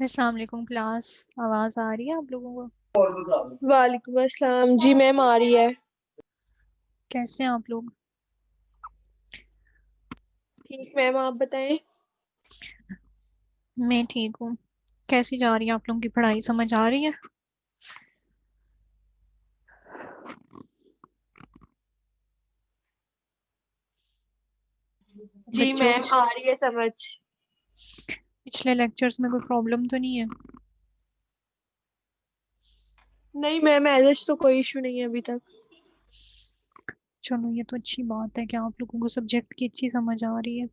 अस्सलाम वालेकुम क्लास। आवाज़ आ रही है आप लोगों को? वालेकुम अस्सलाम जी मैम आ रही है। कैसे हैं आप लोग? ठीक मैम आप बताएं। मैं ठीक हूँ। कैसी जा रही है आप लोगों की पढ़ाई, समझ आ रही है? जी बच्चों, मैम आ रही है समझ। पिछले लेक्चर्स में कोई प्रॉब्लम तो नहीं है? नहीं मैम ऐसा तो कोई इशू नहीं है अभी तक। चलो, ये तो अच्छी बात है कि आप लोगों को सब्जेक्ट की अच्छी समझ आ रही है।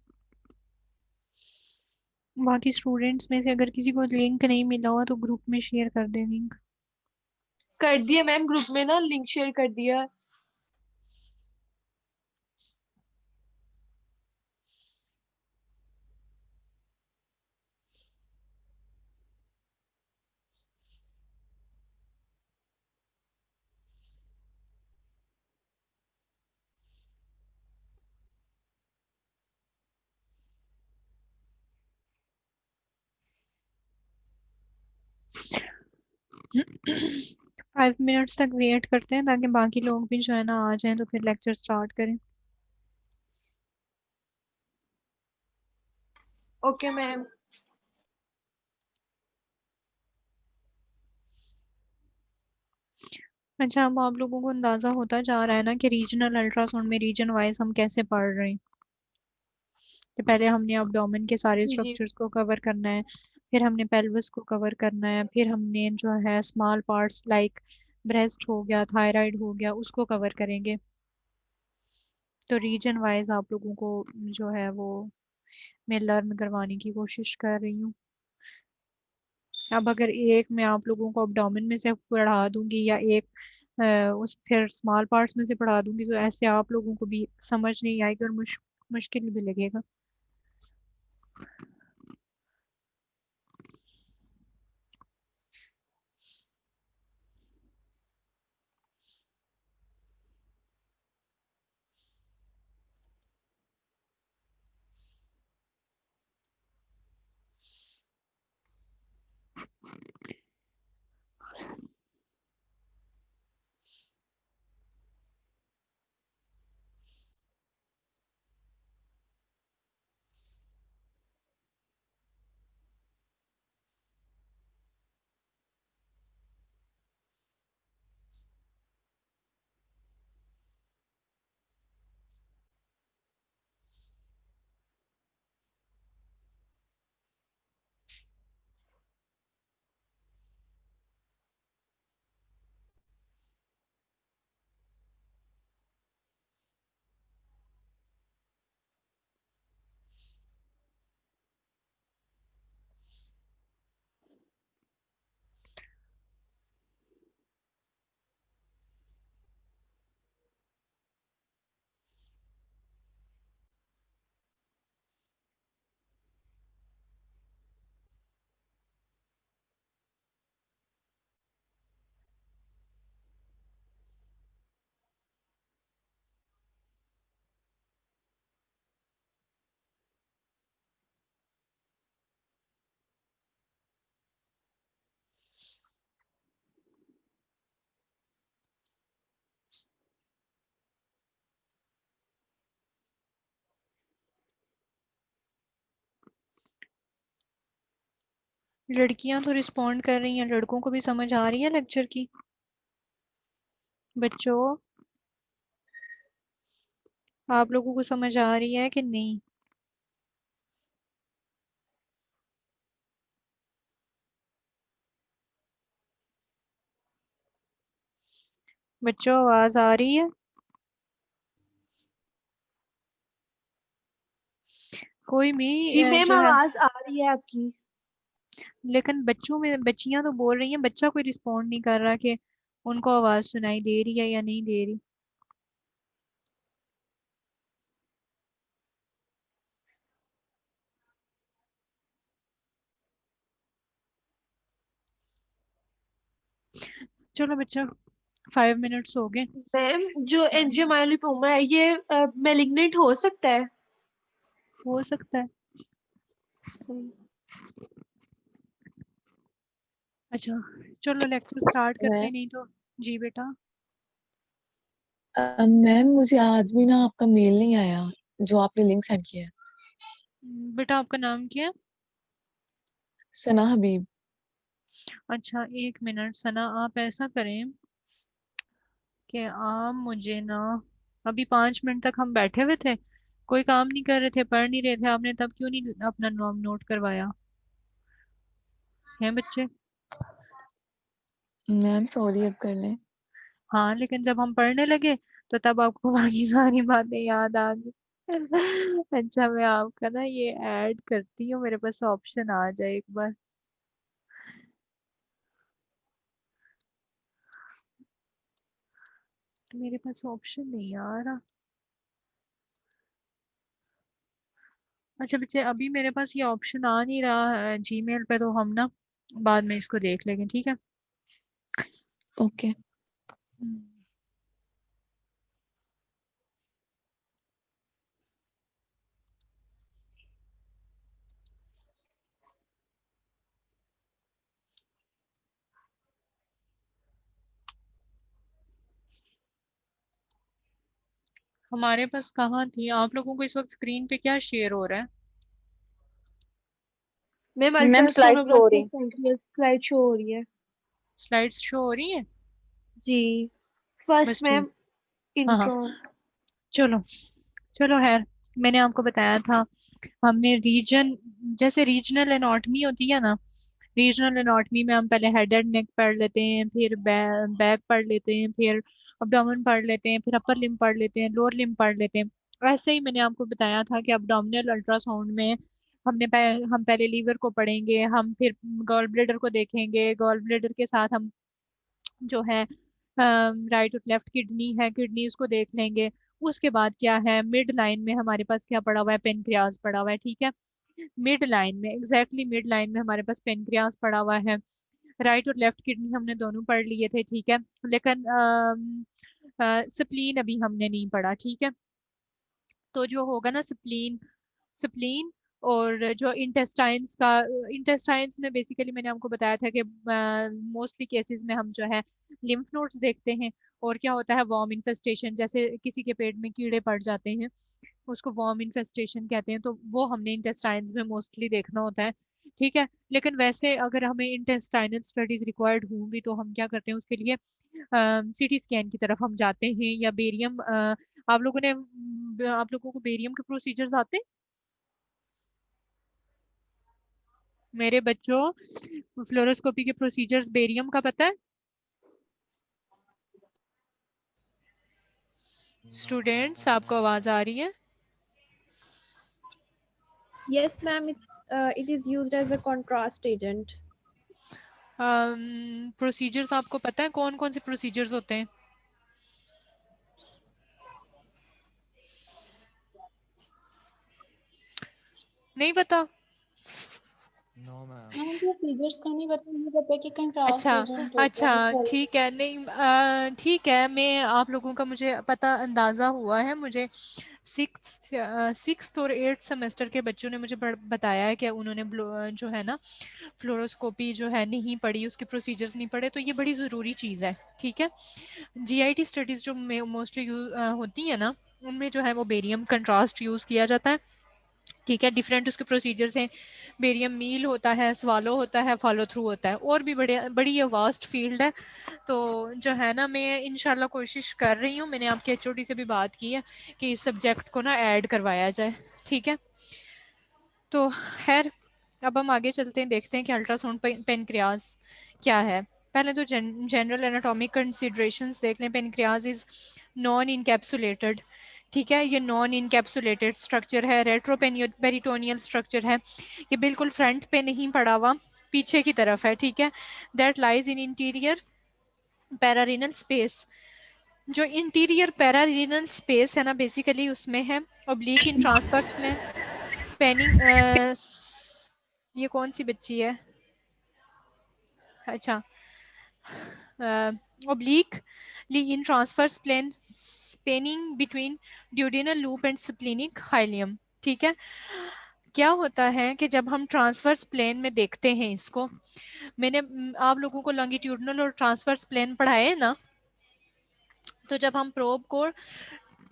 बाकी स्टूडेंट्स में से अगर किसी को लिंक नहीं मिला हुआ तो ग्रुप में शेयर कर दे लिंक। कर दिया मैम ग्रुप में ना लिंक शेयर कर दिया। 5 मिनट्स तक वेट करते हैं ताकि बाकी लोग भी जो है ना आ जाएं, तो फिर लेक्चर स्टार्ट करें। Okay ma'am. अच्छा, अब आप लोगों को अंदाजा होता जा रहा है ना कि रीजनल अल्ट्रासाउंड में रीजन वाइज हम कैसे पढ़ रहे हैं। कि पहले हमने abdomen के सारे जी स्ट्रक्चर्स को कवर करना है, फिर हमने पेल्विस को कवर करना है, फिर हमने जो है स्मॉल पार्ट्स लाइक ब्रेस्ट हो गया, थायराइड हो गया, उसको कवर करेंगे। तो रीजन वाइज आप लोगों को जो है वो मैं लर्न करवाने की कोशिश कर रही हूँ। अब अगर एक मैं आप लोगों को abdomen में से पढ़ा दूंगी या एक उस फिर स्मॉल पार्ट्स में से पढ़ा दूंगी, तो ऐसे आप लोगों को भी समझ नहीं आएगी और मुश्किल भी लगेगा। लड़कियां तो रिस्पॉन्ड कर रही हैं, लड़कों को भी समझ आ रही है लेक्चर की? बच्चों, आप लोगों को समझ आ रही है कि नहीं? बच्चों, आवाज आ रही है? कोई भी जी मैम जो है, आवाज आ रही है आपकी। लेकिन बच्चों में बच्चियां तो बोल रही हैं, बच्चा कोई रिस्पॉन्ड नहीं कर रहा कि उनको आवाज सुनाई दे रही है या नहीं दे रही? चलो बच्चा, 5 मिनट्स हो गए। मैम जो एंजियोमाइलोमा है ये मेलिग्नेंट हो सकता है? हो सकता है। सही। अच्छा, चलो लेक्चर स्टार्ट करते मैं हैं, नहीं तो। जी बेटा। मैम मुझे आज भी ना आपका मेल नहीं आया जो आपने लिंक सेंड किया है। बेटा आपका नाम क्या है? सना हबीब। अच्छा, 1 मिनट सना, आप ऐसा करें कि आप मुझे ना, अभी 5 मिनट तक हम बैठे हुए थे, कोई काम नहीं कर रहे थे, पढ़ नहीं रहे थे, आपने तब क्यों नहीं अपना नाम नोट करवाया? हैं बच्चे? मैम सॉरी, अब कर लें। हाँ, लेकिन जब हम पढ़ने लगे तो तब आपको बाकी सारी बातें याद आ गई। अच्छा, मैं आपका ना ये ऐड करती हूँ, मेरे पास ऑप्शन आ जाए एक बार। मेरे पास ऑप्शन नहीं आ रहा। अच्छा बच्चे, अभी मेरे पास ये ऑप्शन आ नहीं रहा है जीमेल पे, तो हम ना बाद में इसको देख लेंगे, ठीक है? ओके। हम्म, हमारे पास कहाँ थी? आप लोगों को इस वक्त स्क्रीन पे क्या शेयर हो रहा है? मैम मैम स्लाइड शो हो अल्ट्रासोनोग्राफी रही। स्लाइड शो हो रही है। स्लाइड्स शो हो रही है? जी। फर्स्ट बस ठीक। मैम हाँ हाँ, इंट्रो। चलो। चलो खैर, मैंने आपको बताया था, हमने रीजन, जैसे रीजनल एनाटॉमी होती है ना, रीजनल एनाटॉमी में हम पहले हेड एंड नेक पढ़ लेते हैं, फिर बैक पढ़ लेते हैं, फिर अब्डोमेन पढ़ लेते हैं, फिर अपर लिम्ब पढ़ लेते हैं, लोअर लिम्ब पढ़ लेते हैं। ऐसे ही मैंने आपको बताया था कि अब्डोमिनल अल्ट्रासाउंड में हम पहले लीवर को पढ़ेंगे, हम फिर गॉल ब्लेडर को देखेंगे, गॉल ब्लेडर के साथ हम जो है राइट और लेफ्ट किडनी है, किडनीज को देख लेंगे। उसके बाद क्या है, मिड लाइन में हमारे पास क्या पड़ा हुआ है, पेनक्रियाज पड़ा हुआ है, ठीक है? मिड लाइन में, एग्जैक्टली मिड लाइन में हमारे पास पेनक्रियाज पड़ा हुआ है। राइट और लेफ्ट किडनी हमने दोनों पढ़ लिए थे, ठीक है? लेकिन स्प्लीन अभी हमने नहीं पढ़ा, ठीक है? तो जो होगा ना स्प्लीन, स्प्लीन और जो इंटेस्टाइन्स का, इंटेस्टाइन्स में बेसिकली मैंने आपको बताया था कि मोस्टली केसेस में हम जो है लिम्फ नोड्स देखते हैं। और क्या होता है, वॉर्म इन्फेस्टेशन, जैसे किसी के पेट में कीड़े पड़ जाते हैं, उसको वॉर्म इन्फेस्टेशन कहते हैं, तो वो हमने इंटेस्टाइन्स में मोस्टली देखना होता है, ठीक है? लेकिन वैसे अगर हमें इंटेस्टाइनल स्टडीज रिक्वायर्ड होंगी तो हम क्या करते हैं उसके लिए, सीटी स्कैन की तरफ हम जाते हैं, या बेरियम, आप लोगों को बेरियम के प्रोसीजर्स आते हैं? मेरे बच्चों, फ्लोरोस्कोपी के प्रोसीजर्स बेरियम का पता है? स्टूडेंट्स, आपको आवाज आ रही है? Yes, ma'am. It is used as a contrast agent. Procedures आपको पता है कौन कौन से प्रोसीजर्स होते हैं? नहीं पता? No ma'am. हाँ, मुझे फिगर्स का नहीं पता, मुझे पता है कि कंट्रास्ट अच्छा। एजेंट होता अच्छा, है। ठीक है, नहीं ठीक है, मैं आप लोगों का मुझे पता अंदाज़ा हुआ है, मुझे सिक्स और 8th सेमेस्टर के बच्चों ने मुझे बताया है कि उन्होंने जो है ना फ्लोरोस्कोपी जो है नहीं पढ़ी, उसके प्रोसीजर्स नहीं पढ़े, तो ये बड़ी ज़रूरी चीज़ है, ठीक है? जीआईटी स्टडीज़ जो मोस्टली होती है ना, उनमें जो है वो बेरियम कंट्रास्ट यूज़ किया जाता है, ठीक है? डिफरेंट उसके प्रोसीजर्स हैं, बेरियम मील होता है, स्वालो होता है, फॉलो थ्रू होता है, और भी बड़े बड़ी ये वास्ट फील्ड है। तो जो है ना, मैं इंशाल्लाह कोशिश कर रही हूँ, मैंने आपके एचओडी से भी बात की है कि इस सब्जेक्ट को ना ऐड करवाया जाए, ठीक है? तो खैर, अब हम आगे चलते हैं, देखते हैं कि अल्ट्रासाउंड पेनक्रियाज क्या है। पहले तो जनरल एनाटॉमिक कंसिडरेशंस देख लें। पेनक्रियाज इज नॉन इनकैप्सुलेटेड, ठीक है? ये नॉन इनकैप्सुलेटेड स्ट्रक्चर है, रेट्रोपेरिटोनियल स्ट्रक्चर है, ये बिल्कुल फ्रंट पे नहीं पड़ा हुआ, पीछे की तरफ है, ठीक है? That lies in interior pararenal space, जो इंटीरियर पैरारीनल स्पेस है ना बेसिकली उसमें है oblique in transverse plane spanning, ये कौन सी बच्ची है, अच्छा, obliquely in transverse plane spanning between duodenal loop and splenic hilum। ठीक है, क्या होता है कि जब हम ट्रांसवर्स प्लेन में देखते हैं इसको, मैंने आप लोगों को लॉन्गिट्यूडनल और ट्रांसवर्स प्लेन पढ़ाए हैं ना, तो जब हम प्रोब को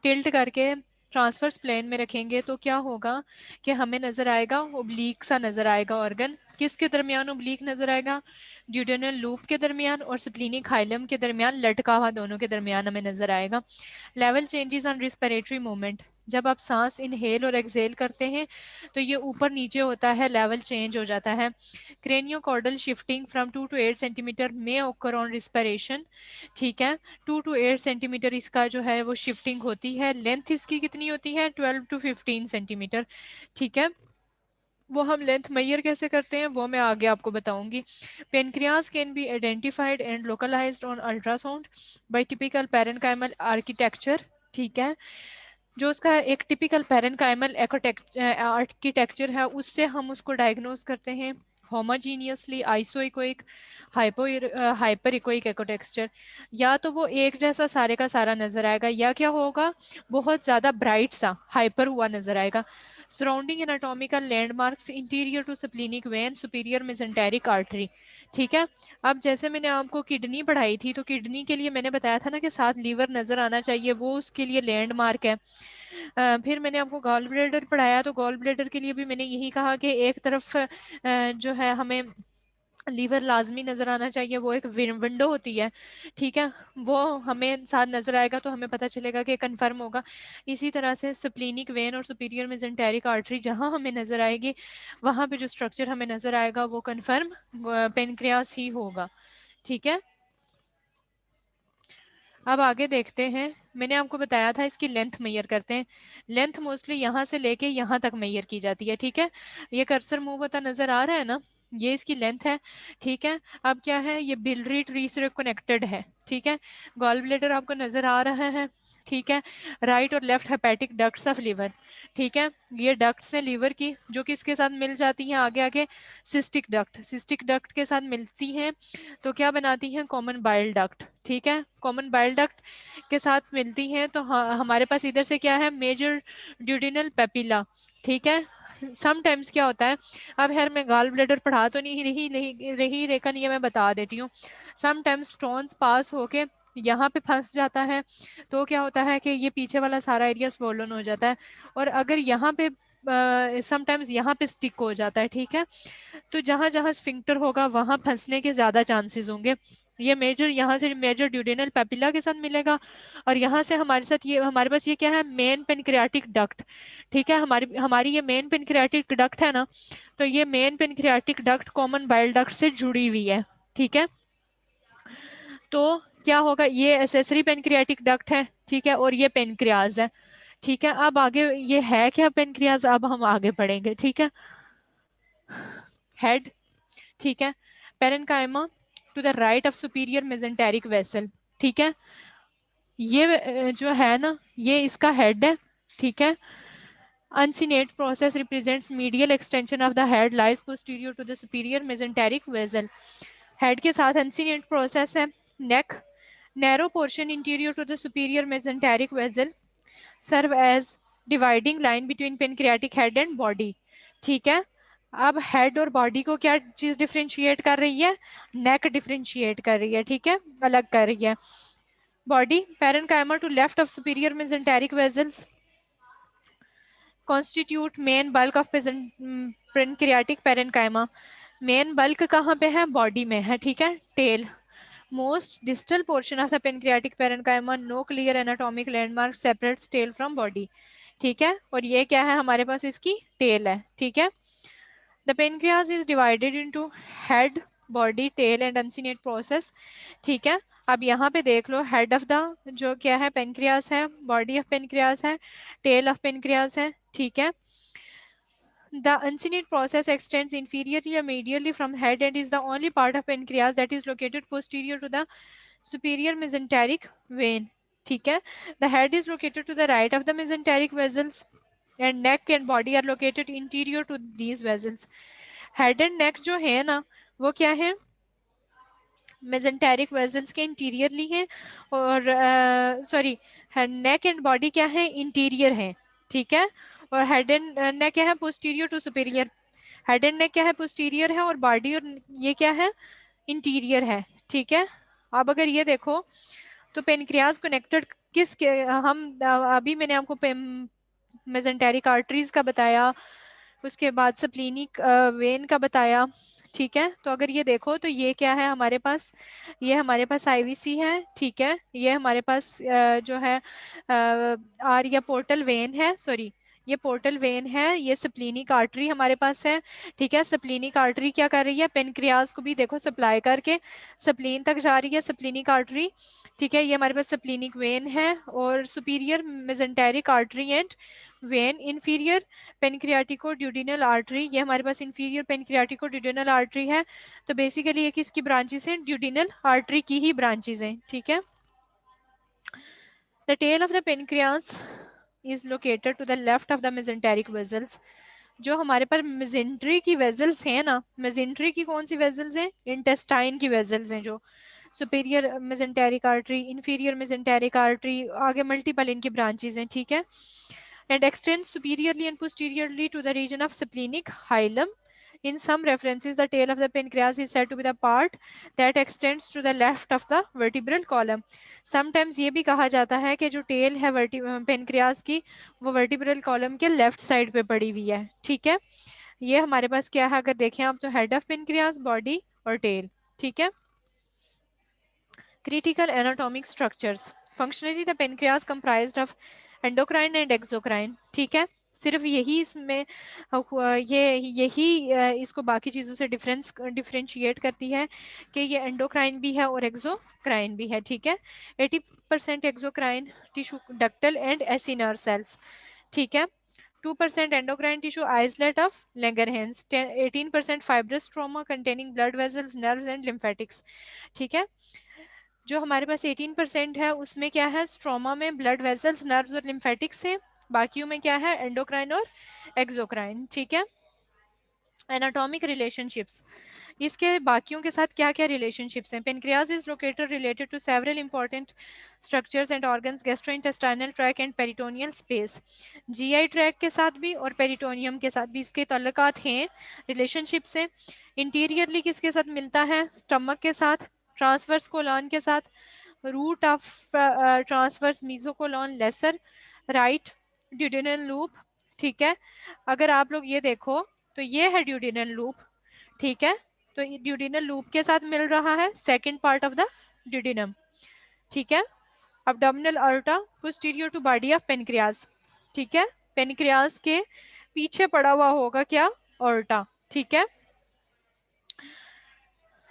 टिल्ट करके ट्रांसवर्स प्लेन में रखेंगे तो क्या होगा कि हमें नजर आएगा ओब्लीक सा नजर आएगा ऑर्गन, किसके दरमियान ओब्लीक नजर आएगा, ड्यूडेनल लूप के दरमियान और स्प्लीनिक हाइलम के दरमियान, लटका हुआ दोनों के दरमियान हमें नजर आएगा। Level changes on respiratory movement, जब आप सांस इनहेल और एक्सेल करते हैं तो ये ऊपर नीचे होता है, लेवल चेंज हो जाता है। क्रेनियोकॉर्डल शिफ्टिंग फ्रॉम 2 to 8 सेंटीमीटर में ओकर ऑन रिस्पिरेशन। ठीक है, 2 to 8 सेंटीमीटर इसका जो है वो शिफ्टिंग होती है। लेंथ इसकी कितनी होती है, 12 to 15 सेंटीमीटर। ठीक है, वो हम लेंथ मेजर कैसे करते हैं वो मैं आगे आपको बताऊंगी। Pancreas can be identified and localised on ultrasound by typical parenchymal architecture. ठीक है, जो उसका एक टिपिकल पैरेन्काइमल आर्किटेक्चर है उससे हम उसको डायग्नोज करते हैं। होमोजीनियसली आइसोइकोइक हाइपर इकोइक एकोटेक्सचर, या तो वो एक जैसा सारे का सारा नजर आएगा या क्या होगा बहुत ज्यादा ब्राइट सा हाइपर हुआ नजर आएगा। Surrounding anatomical landmarks anterior to splenic vein superior mesenteric artery. ठीक है, अब जैसे मैंने आपको किडनी पढ़ाई थी तो किडनी के लिए मैंने बताया था ना कि साथ लीवर नजर आना चाहिए, वो उसके लिए लैंडमार्क है। फिर मैंने आपको गॉल ब्लैडर पढ़ाया तो गॉल ब्लैडर के लिए भी मैंने यही कहा कि एक तरफ जो है हमें लीवर लाजमी नजर आना चाहिए, वो एक विंडो होती है। ठीक है, वो हमें साथ नजर आएगा तो हमें पता चलेगा कि कंफर्म होगा। इसी तरह से स्प्लीनिक वेन और सुपीरियर मेसेंटेरिक आर्टरी जहां हमें नजर आएगी वहां पे जो स्ट्रक्चर हमें नजर आएगा वो कंफर्म पेनक्रियास ही होगा। ठीक है, अब आगे देखते हैं। मैंने आपको बताया था इसकी लेंथ मेजर करते हैं। लेंथ मोस्टली यहाँ से लेके यहाँ तक मेजर की जाती है। ठीक है, ये कर्सर मूव होता नजर आ रहा है ना, ये इसकी लेंथ है। ठीक है, अब क्या है, ये बिलरी ट्री से कनेक्टेड है। ठीक है, गॉल ब्लैडर आपको नजर आ रहा है। ठीक है, राइट और left hepatic ducts of liver. ठीक है, ये डक्ट्स हैं लीवर की जो कि इसके साथ मिल जाती हैं आगे आगे सिस्टिक डक्ट, सिस्टिक डक्ट के साथ मिलती हैं तो क्या बनाती हैं, कॉमन बाइल डक्ट। ठीक है, कॉमन बाइल डक्ट के साथ मिलती हैं तो हमारे पास इधर से क्या है, मेजर ड्यूडिनल पेपिला। ठीक है, समटाइम्स क्या होता है, अब खैर मैं गॉल ब्लैडर पढ़ा तो नहीं रही लेकिन ये मैं बता देती हूँ। समटाइम्स स्टोन्स पास होके यहाँ पे फंस जाता है तो क्या होता है कि ये पीछे वाला सारा एरिया स्वोलन हो जाता है, और अगर यहाँ पे समटाइम्स यहाँ पे स्टिक हो जाता है। ठीक है, तो जहां जहां स्फिंक्टर होगा वहां फंसने के ज्यादा चांसेस होंगे। ये मेजर यहाँ से मेजर ड्यूडेनल पेपिला के साथ मिलेगा, और यहाँ से हमारे साथ ये हमारे पास ये क्या है, मेन पेनक्रियाटिक डक्ट। ठीक है, हमारी हमारी ये मेन पेनक्रियाटिक डक्ट है ना, तो ये main pancreatic duct common bile duct से जुड़ी हुई है। ठीक है, तो क्या होगा, ये एसेसरी पेनक्रियाटिक डक्ट है। ठीक है, और ये पेनक्रियाज है। ठीक है, अब आगे ये है क्या पेनक्रियाज, अब हम आगे बढ़ेंगे। ठीक है, हेड। ठीक है, parenchyma to the right of superior mesenteric vessel. ठीक है, ये जो है ना ये इसका हेड है। ठीक है, uncinate process represents medial extension of the head lies posterior to the superior mesenteric vessel। Head के साथ uncinate process है। neck narrow portion interior to the superior mesenteric vessel serve as dividing line between pancreatic head and body। ठीक है, अब head और body को क्या चीज डिफरेंशिएट कर रही है, नेक डिफरेंशिएट कर रही है। ठीक है, अलग कर रही है। Body parenchyma to left of superior mesenteric vessels constitute main bulk of pancreatic parenchyma. Main bulk कहाँ पे है, बॉडी में है। ठीक है, tail most distal portion of the pancreatic parenchyma, no clear anatomic landmark separates tail from body. ठीक है, और ये क्या है, हमारे पास इसकी टेल है। ठीक है, the pancreas is divided into head, body, tail and uncinate process। ठीक है, अब यहाँ पे देख लो, हेड ऑफ द जो क्या है पेनक्रियास है, बॉडी ऑफ पेनक्रियास है, टेल ऑफ पेनक्रियास है। ठीक है, the uncinate process extends inferiorly or medially from head and is the only part of pancreas that is located posterior to the superior mesenteric vein, ठीक है। The head is located to the right of the mesenteric vessels and neck and body are located interior to these vessels. Head and neck जो है ना वो क्या है, mesenteric vessels के interiorly है, और सॉरी नेक एंड बॉडी क्या है, इंटीरियर है, ठीक है। और हेड एंड नेक क्या है, posterior to superior. Head and neck क्या है, पोस्टीरियर है, और बॉडी और ये क्या है, इंटीरियर है, ठीक है। अब अगर ये देखो तो पेनक्रियाज कनेक्टेड किस के, हम अभी मैंने आपको मेजेंटेरिक आर्टरीज का बताया, उसके बाद सप्लीनिक वेन का बताया, ठीक है। तो अगर ये देखो तो ये क्या है हमारे पास, ये हमारे पास आईवीसी है, ठीक है। ये हमारे पास जो है आर या पोर्टल वेन है, सॉरी ये पोर्टल वेन है, ये सप्लीनिक आर्टरी हमारे पास है, ठीक है। सप्लीनिक आर्टरी क्या कर रही है, पेनक्रियाज को भी देखो सप्लाई करके सप्लीन तक जा रही है सप्लीनिक आर्टरी, ठीक है। ये हमारे पास सप्लीनिक वेन है, और superior mesenteric artery and vein, inferior pancreaticoduodenal artery, ये हमारे पास इंफीरियर पेनक्रियाटिको ड्यूडिनल आर्टरी है। तो बेसिकली ये किसकी ब्रांचेस हैं, ड्यूडिनल आर्टरी की ही ब्रांचेस हैं, ठीक है। The tail of the pancreas is located to the left of the mesenteric vessels. जो हमारे पास मेजेंट्री की वेजल्स हैं ना, मेजेंट्री की कौन सी वेजल्स हैं, इंटेस्टाइन की वेजल्स हैं, जो superior mesenteric artery, inferior mesenteric artery, आगे मल्टीपल इनकी ब्रांचेस हैं, ठीक है। And extends superiorly and posteriorly to the region of splenic hilum. In some references, the tail of the pancreas is said to be the part that extends to the left of the vertebral column. Sometimes ये भी कहा जाता है कि जो tell है pancreas की वो वर्टिब्रल कॉलम के लेफ्ट साइड पे पड़ी हुई है, ठीक है। ये हमारे पास क्या है, अगर देखें आप तो हेड ऑफ पेनक्रियाज, बॉडी और टेल, ठीक है। Critical anatomic structures. Functionally, the pancreas comprised of endocrine and exocrine. ठीक है, सिर्फ यही इसमें यही इसको बाकी चीज़ों से डिफरेंशिएट करती है कि ये एंडोक्राइन भी है और एक्सोक्राइन भी है, ठीक है। 80% exocrine tissue ductal and acinar cells, ठीक है। 2% endocrine tissue isolate of Langerhans, 18% fibrous trauma containing blood vessels, nerves and lymphatics, ठीक है। जो हमारे पास 18% है उसमें क्या है, स्ट्रोमा में ब्लड वेसल्स, नर्व्स और लिम्फेटिक्स है, बाकियों में क्या है, एंडोक्राइन और एक्सोक्राइन, ठीक है। एनाटॉमिक रिलेशनशिप्स, इसके बाकियों के साथ क्या क्या रिलेशनशिप्स हैं। Pancreas is located related to several important structures and organs, gastrointestinal tract and peritoneal space. GI tract के साथ भी और पेरिटोनियम के साथ भी इसके ताल्लुकात हैं, रिलेशनशिप्स हैं। इंटीरियरली किसके साथ मिलता है, स्टमक के साथ, ट्रांसवर्स कोलॉन के साथ, root of transverse mesocolon lesser, right duodenal loop, ठीक है। अगर आप लोग ये देखो तो ये है ड्यूडेनल लूप, ठीक है। तो ड्यूडेनल लूप के साथ मिल रहा है second part of the duodenum, ठीक है। Abdominal aorta posterior to body of pancreas, ठीक है। पेनक्रियाज के पीछे पड़ा हुआ होगा क्या, ऑर्टा, ठीक है।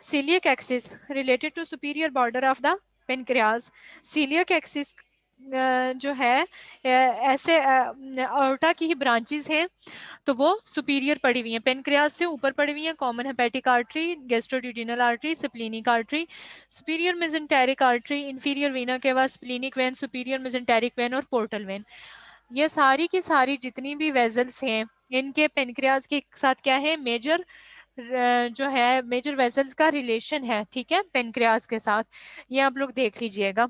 celiac axis related to superior border of the pancreas. celiac axis जो है ऐसे अorta की ही ब्रांचेस हैं, तो वो सुपीरियर पड़ी हुई हैं, पेनक्रियाज से ऊपर पड़ी हुई हैं। Common hepatic artery, gastroduodenal artery, splenic artery, superior mesenteric artery, inferior vena के बाद splenic vein, superior mesenteric vein और पोर्टल वेन। ये सारी की सारी जितनी भी वेजल्स हैं इनके पेनक्रियाज के साथ क्या है, मेजर जो है मेजर वेसल्स का रिलेशन है, ठीक है, पेनक्रियाज के साथ। ये आप लोग देख लीजिएगा।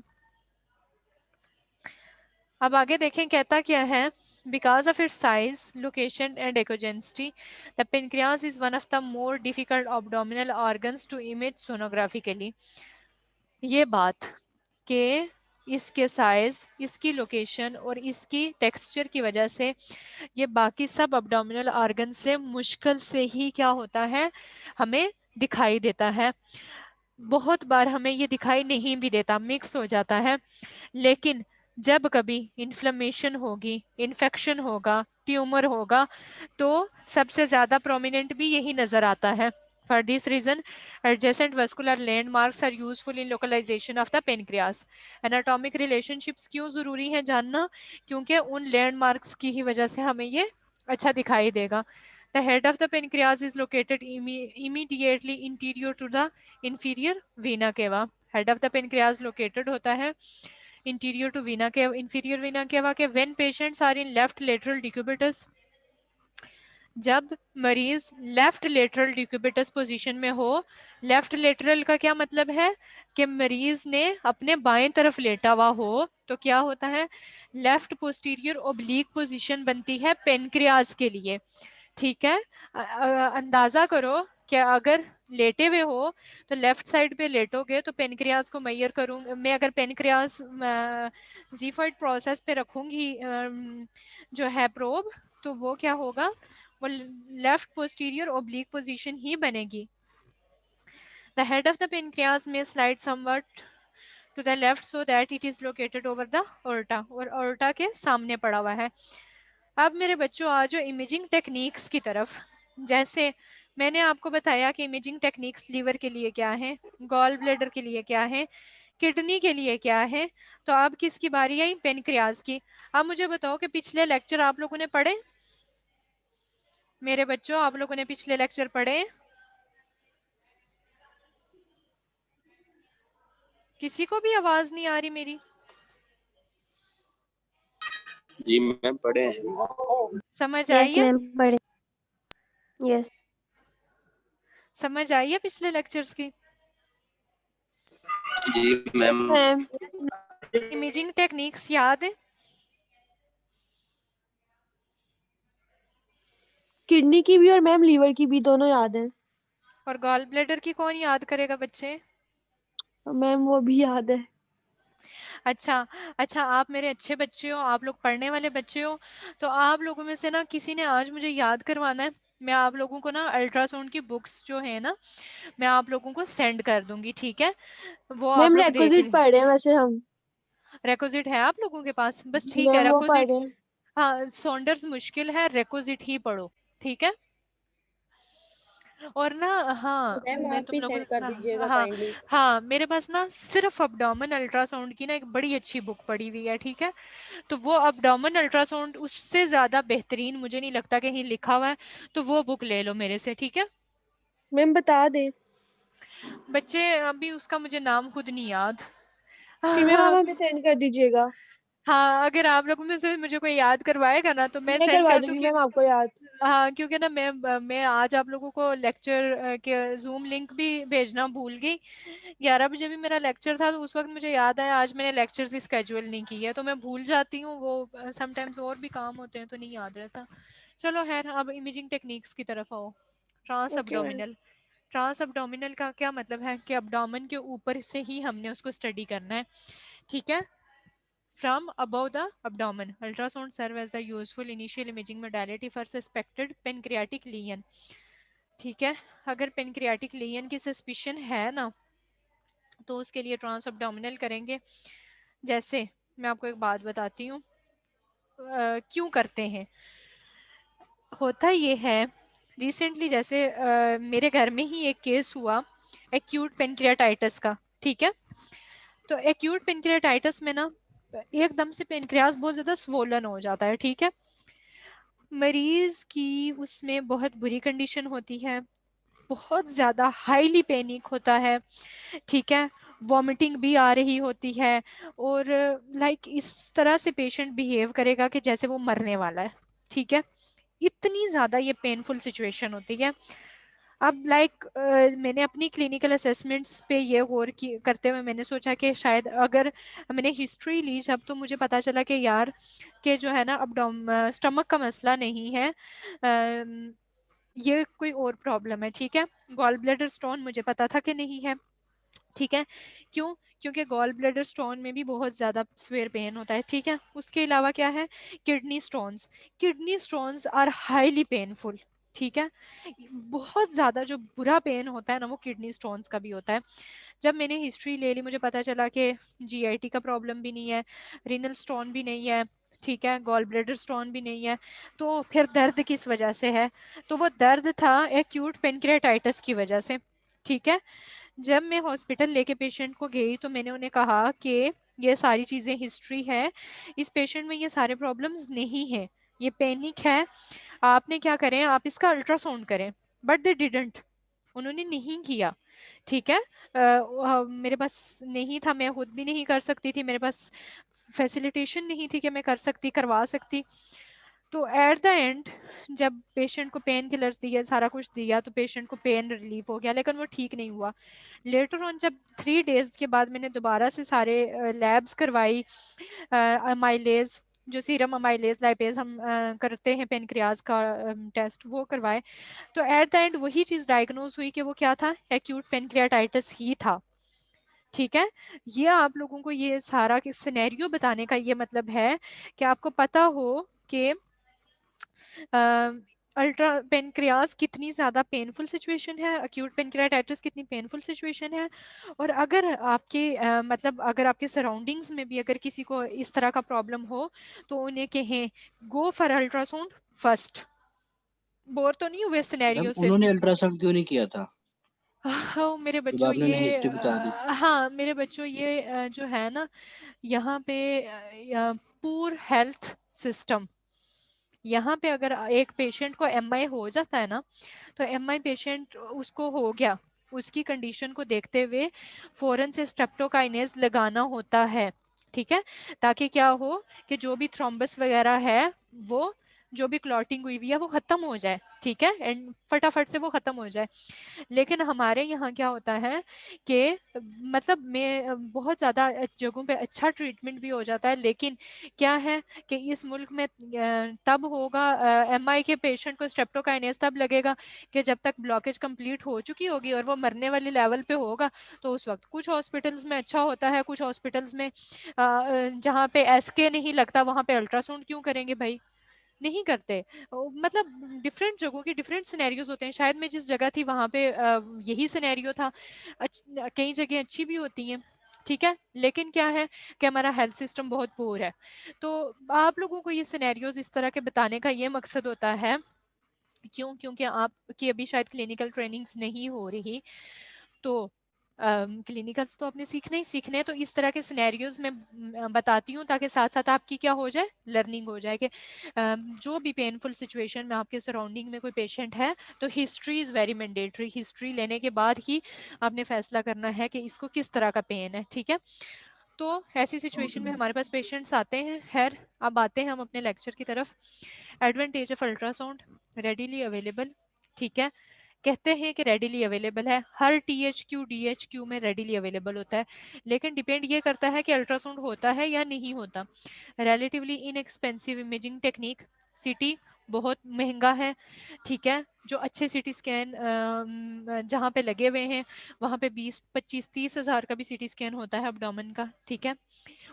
अब आगे देखें कहता क्या है, because of its size, location and echogenicity, the pancreas is one of the more difficult abdominal organs to image sonographically. ये बात कि इसके साइज, इसकी लोकेशन और इसकी टेक्सचर की वजह से ये बाकी सब अब्डोमिनल ऑर्गन से मुश्किल से ही क्या होता है, हमें दिखाई देता है। बहुत बार हमें ये दिखाई नहीं भी देता, मिक्स हो जाता है। लेकिन जब कभी इन्फ्लेमेशन होगी, इन्फेक्शन होगा, ट्यूमर होगा, तो सबसे ज़्यादा प्रोमिनेंट भी यही नज़र आता है। For this reason, adjacent vascular landmarks are useful in localization of the pancreas. Anatomic relationships क्यों ज़रूरी हैं जानना, क्योंकि उन landmarks की ही वजह से हमें ये अच्छा दिखाई देगा। The head of the pancreas is located immediately interior to the inferior vena cava. Head of the pancreas located होता है इंटीरियर टू वीना के इंफीरियर वीना केवा के when patients are in left lateral decubitus, जब मरीज left lateral decubitus position में हो। Left lateral का क्या मतलब है कि मरीज ने अपने बाएं तरफ लेटा हुआ हो, तो क्या होता है, लेफ्ट पोस्टीरियर ओब्लीक पोजीशन बनती है पेनक्रियाज के लिए। ठीक है, अंदाजा करो कि अगर लेटे हुए हो तो लेफ्ट साइड पे लेटोगे तो पेनक्रियाज को मैयर करूँ मैं, अगर पेनक्रियाज जीफाइड प्रोसेस पे रखूंगी जो है प्रोब, तो वो क्या होगा, वो लेफ्ट पोस्टीरियर ओब्लीक पोजीशन ही बनेगी। The head of the pancreas may slide somewhat to the left so that it is located over the aorta, और aorta के सामने पड़ा हुआ है। अब मेरे बच्चों आ जाओ इमेजिंग टेक्निक्स की तरफ। जैसे मैंने आपको बताया कि इमेजिंग टेक्निक्स लीवर के लिए क्या है, गॉल ब्लैडर के लिए क्या है, किडनी के लिए क्या है। तो अब किसकी बारी आई, पेनक्रियाज की। अब मुझे बताओ कि पिछले लेक्चर आप लोगों ने पढ़े, मेरे बच्चों आप लोगों ने पिछले लेक्चर पढ़े? किसी को भी आवाज नहीं आ रही मेरी? जी मैम पढ़े हैं। समझ आई है? मैम पढ़े। यस समझ आई है पिछले लेक्चर्स की? जी मैम। इमेजिंग टेक्निक्स याद है? किडनी की भी और मैम लीवर की भी, दोनों याद है। और गॉल ब्लैडर की कौन याद करेगा बच्चे? मैम वो भी याद है। अच्छा अच्छा, आप मेरे अच्छे बच्चे हो, आप लोग पढ़ने वाले बच्चे हो, तो आप लोगों में से ना किसी ने आज मुझे याद करवाना है। मैं आप लोगों को ना अल्ट्रासाउंड की बुक्स जो है ना, मैं आप लोगों को सेंड कर दूंगी, ठीक है? वो आप मैम लोग देख रेक्विजिट पढ़ रहे हैं वैसे हम। रेकोजिट है आप लोगों के पास? बस ठीक है, मैम वो पढ़ रेकोजिट। रहे हैं। हाँ, सॉन्डर्स मुश्किल है, रेकोजिट ही पढ़ो, ठीक है? और ना हाँ, मैम मैं आप तुम भी लोगों सेंड कर दीजिएगा हाँ काइंडली। हाँ, मेरे पास ना सिर्फ अब्डोमेन अल्ट्रासाउंड की ना एक बड़ी अच्छी बुक पड़ी हुई है, ठीक है? तो वो अब्डोमेन अल्ट्रासाउंड उससे ज्यादा बेहतरीन मुझे नहीं लगता कहीं लिखा हुआ है, तो वो बुक ले लो मेरे से, ठीक है? मैम बता दें। बच्चे अभी उसका मुझे नाम खुद नहीं याद। फिर मैम आप हमें सेंड कर दीजिएगा। हाँ, अगर आप लोगों में से मुझे कोई याद करवाएगा ना तो मैं मैं सेंड करवा कर दूंगी दूंगी। मैम आपको याद। हाँ, क्योंकि ना मैं आज आप लोगों को लेक्चर के जूम लिंक भी भेजना भूल गई। 11 बजे भी मेरा लेक्चर था, तो उस वक्त मुझे याद आया आज मैंने लेक्चर्स की स्केड्यूल नहीं की है, तो मैं भूल जाती हूँ वो समटाइम्स, और भी काम होते हैं तो नहीं याद रहता। चलो खैर, अब इमेजिंग टेक्निक्स की तरफ आओ। Trans okay ma'am. Abdominal. Trans abdominal का क्या मतलब है कि अब्डोमेन के ऊपर से ही हमने उसको स्टडी करना है, ठीक है? From above the abdomen, ultrasound serve as the useful initial imaging modality for suspected pancreatic lesion. ठीक है, अगर पेनक्रियाटिक लीजन की सस्पिशन है ना, तो उसके लिए ट्रांस अब्डोमिनल करेंगे। जैसे मैं आपको एक बात बताती हूँ क्यों करते हैं। होता ये है, रिसेंटली जैसे मेरे घर में ही एक केस हुआ एक्यूट पेनक्रियाटाइटिस का, ठीक है? तो एक्यूट पेनक्रियाटाइटिस में ना एकदम से पेनक्रियास बहुत ज्यादा स्वोलन हो जाता है, ठीक है? मरीज की उसमें बहुत बुरी कंडीशन होती है, बहुत ज्यादा हाईली पैनिक होता है, ठीक है? वॉमिटिंग भी आ रही होती है, और लाइक इस तरह से पेशेंट बिहेव करेगा कि जैसे वो मरने वाला है, ठीक है? इतनी ज्यादा ये पेनफुल सिचुएशन होती है। अब लाइक मैंने अपनी क्लिनिकल असेसमेंट्स पे ये गौर करते हुए मैंने सोचा कि शायद अगर मैंने हिस्ट्री ली जब, तो मुझे पता चला कि यार कि जो है ना स्टमक का मसला नहीं है, ये कोई और प्रॉब्लम है, ठीक है? गॉल ब्लैडर स्टोन मुझे पता था कि नहीं है, ठीक है? क्यों? क्योंकि गॉल ब्लैडर स्टोन में भी बहुत ज़्यादा स्वेयर पेन होता है, ठीक है? उसके अलावा क्या है, kidney stones. Kidney stones are highly painful, ठीक है? बहुत ज़्यादा जो बुरा पेन होता है ना, वो किडनी स्टोन्स का भी होता है। जब मैंने हिस्ट्री ले ली मुझे पता चला कि जीआईटी का प्रॉब्लम भी नहीं है, रीनल स्टोन भी नहीं है, ठीक है? गॉल ब्लैडर स्टोन भी नहीं है, तो फिर दर्द किस वजह से है? तो वो दर्द था एक्यूट पेनक्रियाटाइटिस की वजह से, ठीक है? जब मैं हॉस्पिटल लेके पेशेंट को गई तो मैंने उन्हें कहा कि ये सारी चीज़ें हिस्ट्री है, इस पेशेंट में ये सारे प्रॉब्लम्स नहीं है, ये पैनिक है, आपने क्या करें, आप इसका अल्ट्रासाउंड करें। बट दे डिडंट, उन्होंने नहीं किया। ठीक है। मेरे पास नहीं था, मैं खुद भी नहीं कर सकती थी, मेरे पास फैसिलिटेशन नहीं थी कि मैं करवा सकती। तो एट द एंड जब पेशेंट को पेन किलर्स दिए, सारा कुछ दिया, तो पेशेंट को पेन रिलीफ हो गया, लेकिन वो ठीक नहीं हुआ। लेटर ऑन जब 3 डेज के बाद मैंने दोबारा से सारे लैब्स करवाई, अमाइलेज, जो सीरम अमाइलेज लाइपेज हम करते हैं पेनक्रियाज का टेस्ट, वो करवाए। तो एट द एंड वही चीज़ डायग्नोज हुई कि वो क्या था, एक्यूट पेनक्रियाटाइटिस ही था। ठीक है। ये आप लोगों को ये सारा सिनेरियो बताने का ये मतलब है कि आपको पता हो कि अल्ट्रा पेनक्रियाज कितनी ज़्यादा पेनफुल सिचुएशन है, एक्यूट पेनक्रियाटाइटिस कितनी पेनफुल सिचुएशन है। और अगर आपके मतलब अगर आपके सराउंडिंग्स में भी अगर किसी को इस तरह का प्रॉब्लम हो तो उन्हें कहें go for ultrasound first. Bore तो नहीं हुए सिनेरियो से? उन्होंने अल्ट्रासाउंड क्यों नहीं किया था हाँ मेरे जब बच्चों आपने ये हिस्ट्री बता दी? हाँ मेरे बच्चों ये जो है ना, यहाँ पे पूर हेल्थ सिस्टम, यहाँ पे अगर एक पेशेंट को एमआई हो जाता है ना, तो एमआई पेशेंट उसको हो गया, उसकी कंडीशन को देखते हुए फौरन से स्ट्रेप्टोकाइनेज लगाना होता है। ठीक है, ताकि क्या हो कि जो भी थ्रोम्बस वगैरह है, वो जो भी क्लॉटिंग हुई हुई है वो खत्म हो जाए। ठीक है, एंड फटाफट से वो खत्म हो जाए। लेकिन हमारे यहाँ क्या होता है कि मतलब में बहुत ज़्यादा जगहों पे अच्छा ट्रीटमेंट भी हो जाता है, लेकिन क्या है कि इस मुल्क में तब होगा एमआई के पेशेंट को स्ट्रेप्टोकाइनेस तब लगेगा कि जब तक ब्लॉकेज कंप्लीट हो चुकी होगी और वो मरने वाली लेवल पे होगा। तो उस वक्त कुछ हॉस्पिटल्स में अच्छा होता है, कुछ हॉस्पिटल्स में जहाँ पे एसके नहीं लगता वहाँ पे अल्ट्रासाउंड क्यों करेंगे भाई, नहीं करते। मतलब डिफरेंट जगहों के डिफरेंट सिनेरियोज होते हैं। शायद मैं जिस जगह थी वहाँ पे यही सिनेरियो था। कई जगह अच्छी भी होती हैं, ठीक है, लेकिन क्या है कि हमारा हेल्थ सिस्टम बहुत पुअर है। तो आप लोगों को ये सिनेरियोज इस तरह के बताने का ये मकसद होता है, क्योंकि आपकी अभी शायद क्लिनिकल ट्रेनिंग्स नहीं हो रही, तो क्लिनिकल्स तो आपने सीखने ही सीखने हैं। तो इस तरह के सिनेरियोज में बताती हूँ ताकि साथ साथ आपकी क्या हो जाए, लर्निंग हो जाए कि जो भी पेनफुल सिचुएशन में आपके सराउंडिंग में कोई पेशेंट है, तो history is very mandatory. History लेने के बाद ही आपने फैसला करना है कि इसको किस तरह का पेन है। ठीक है, तो ऐसी सिचुएशन में हमारे पास पेशेंट्स आते हैं। खैर, अब आते हैं हम अपने लेक्चर की तरफ। Advantage of ultrasound, readily available. ठीक है, कहते हैं कि रेडीली अवेलेबल है, हर टीएचक्यू डीएचक्यू में रेडीली अवेलेबल होता है, लेकिन डिपेंड ये करता है कि अल्ट्रासाउंड होता है या नहीं होता। Relatively inexpensive imaging technique, city बहुत महंगा है। ठीक है, जो अच्छे सिटी स्कैन जहाँ पे लगे हुए हैं वहाँ पे 20, 25, 30 हज़ार का भी सिटी स्कैन होता है अब्डोमेन का। ठीक है,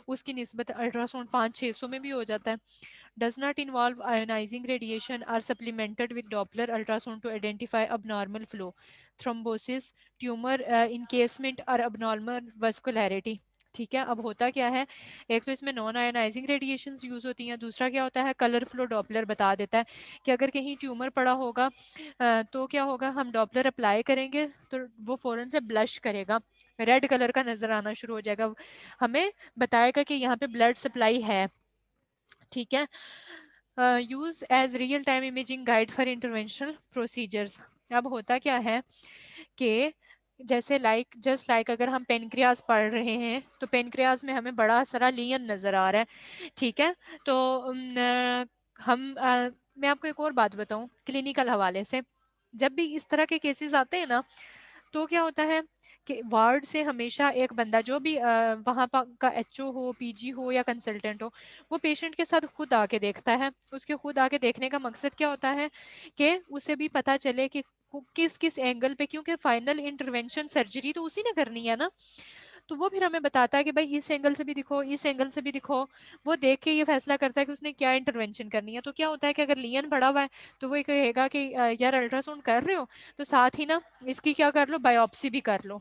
उसकी निस्बत अल्ट्रासाउंड 500-600 में भी हो जाता है। does not involve ionizing radiation, are supplemented with Doppler ultrasound to identify abnormal flow, thrombosis, tumor encasement और abnormal vascularity। ठीक है, अब होता क्या है, एक तो इसमें नॉन आयोनाइजिंग रेडिएशंस यूज़ होती हैं, दूसरा क्या होता है, कलर फ्लो डॉपलर बता देता है कि अगर कहीं ट्यूमर पड़ा होगा तो क्या होगा, हम डॉपलर अप्लाई करेंगे तो वो फ़ौरन से ब्लश करेगा, रेड कलर का नज़र आना शुरू हो जाएगा, हमें बताएगा कि यहाँ पे ब्लड सप्लाई है। ठीक है, use as real time imaging guide for interventional procedures. अब होता क्या है कि जैसे जस्ट लाइक अगर हम पेनक्रियाज पढ़ रहे हैं तो पेनक्रियाज में हमें बड़ा सारा लियन नज़र आ रहा है। ठीक है, तो मैं आपको एक और बात बताऊं क्लिनिकल हवाले से, जब भी इस तरह के केसेस आते हैं ना, तो क्या होता है कि वार्ड से हमेशा एक बंदा, जो भी वहाँ का एचओ हो, पीजी हो या कंसल्टेंट हो, वो पेशेंट के साथ खुद आके देखता है। उसके खुद आके देखने का मकसद क्या होता है कि उसे भी पता चले कि किस किस एंगल पे, क्योंकि फाइनल इंटरवेंशन सर्जरी तो उसी ने करनी है ना, तो वो फिर हमें बताता है कि भाई इस एंगल से भी दिखो, इस एंगल से भी दिखो। वो देख के ये फैसला करता है कि उसने क्या इंटरवेंशन करनी है। तो क्या होता है कि अगर लियन पड़ा हुआ है तो वो ये कहेगा कि यार अल्ट्रासाउंड कर रहे हो तो साथ ही ना इसकी क्या कर लो, बायोप्सी भी कर लो।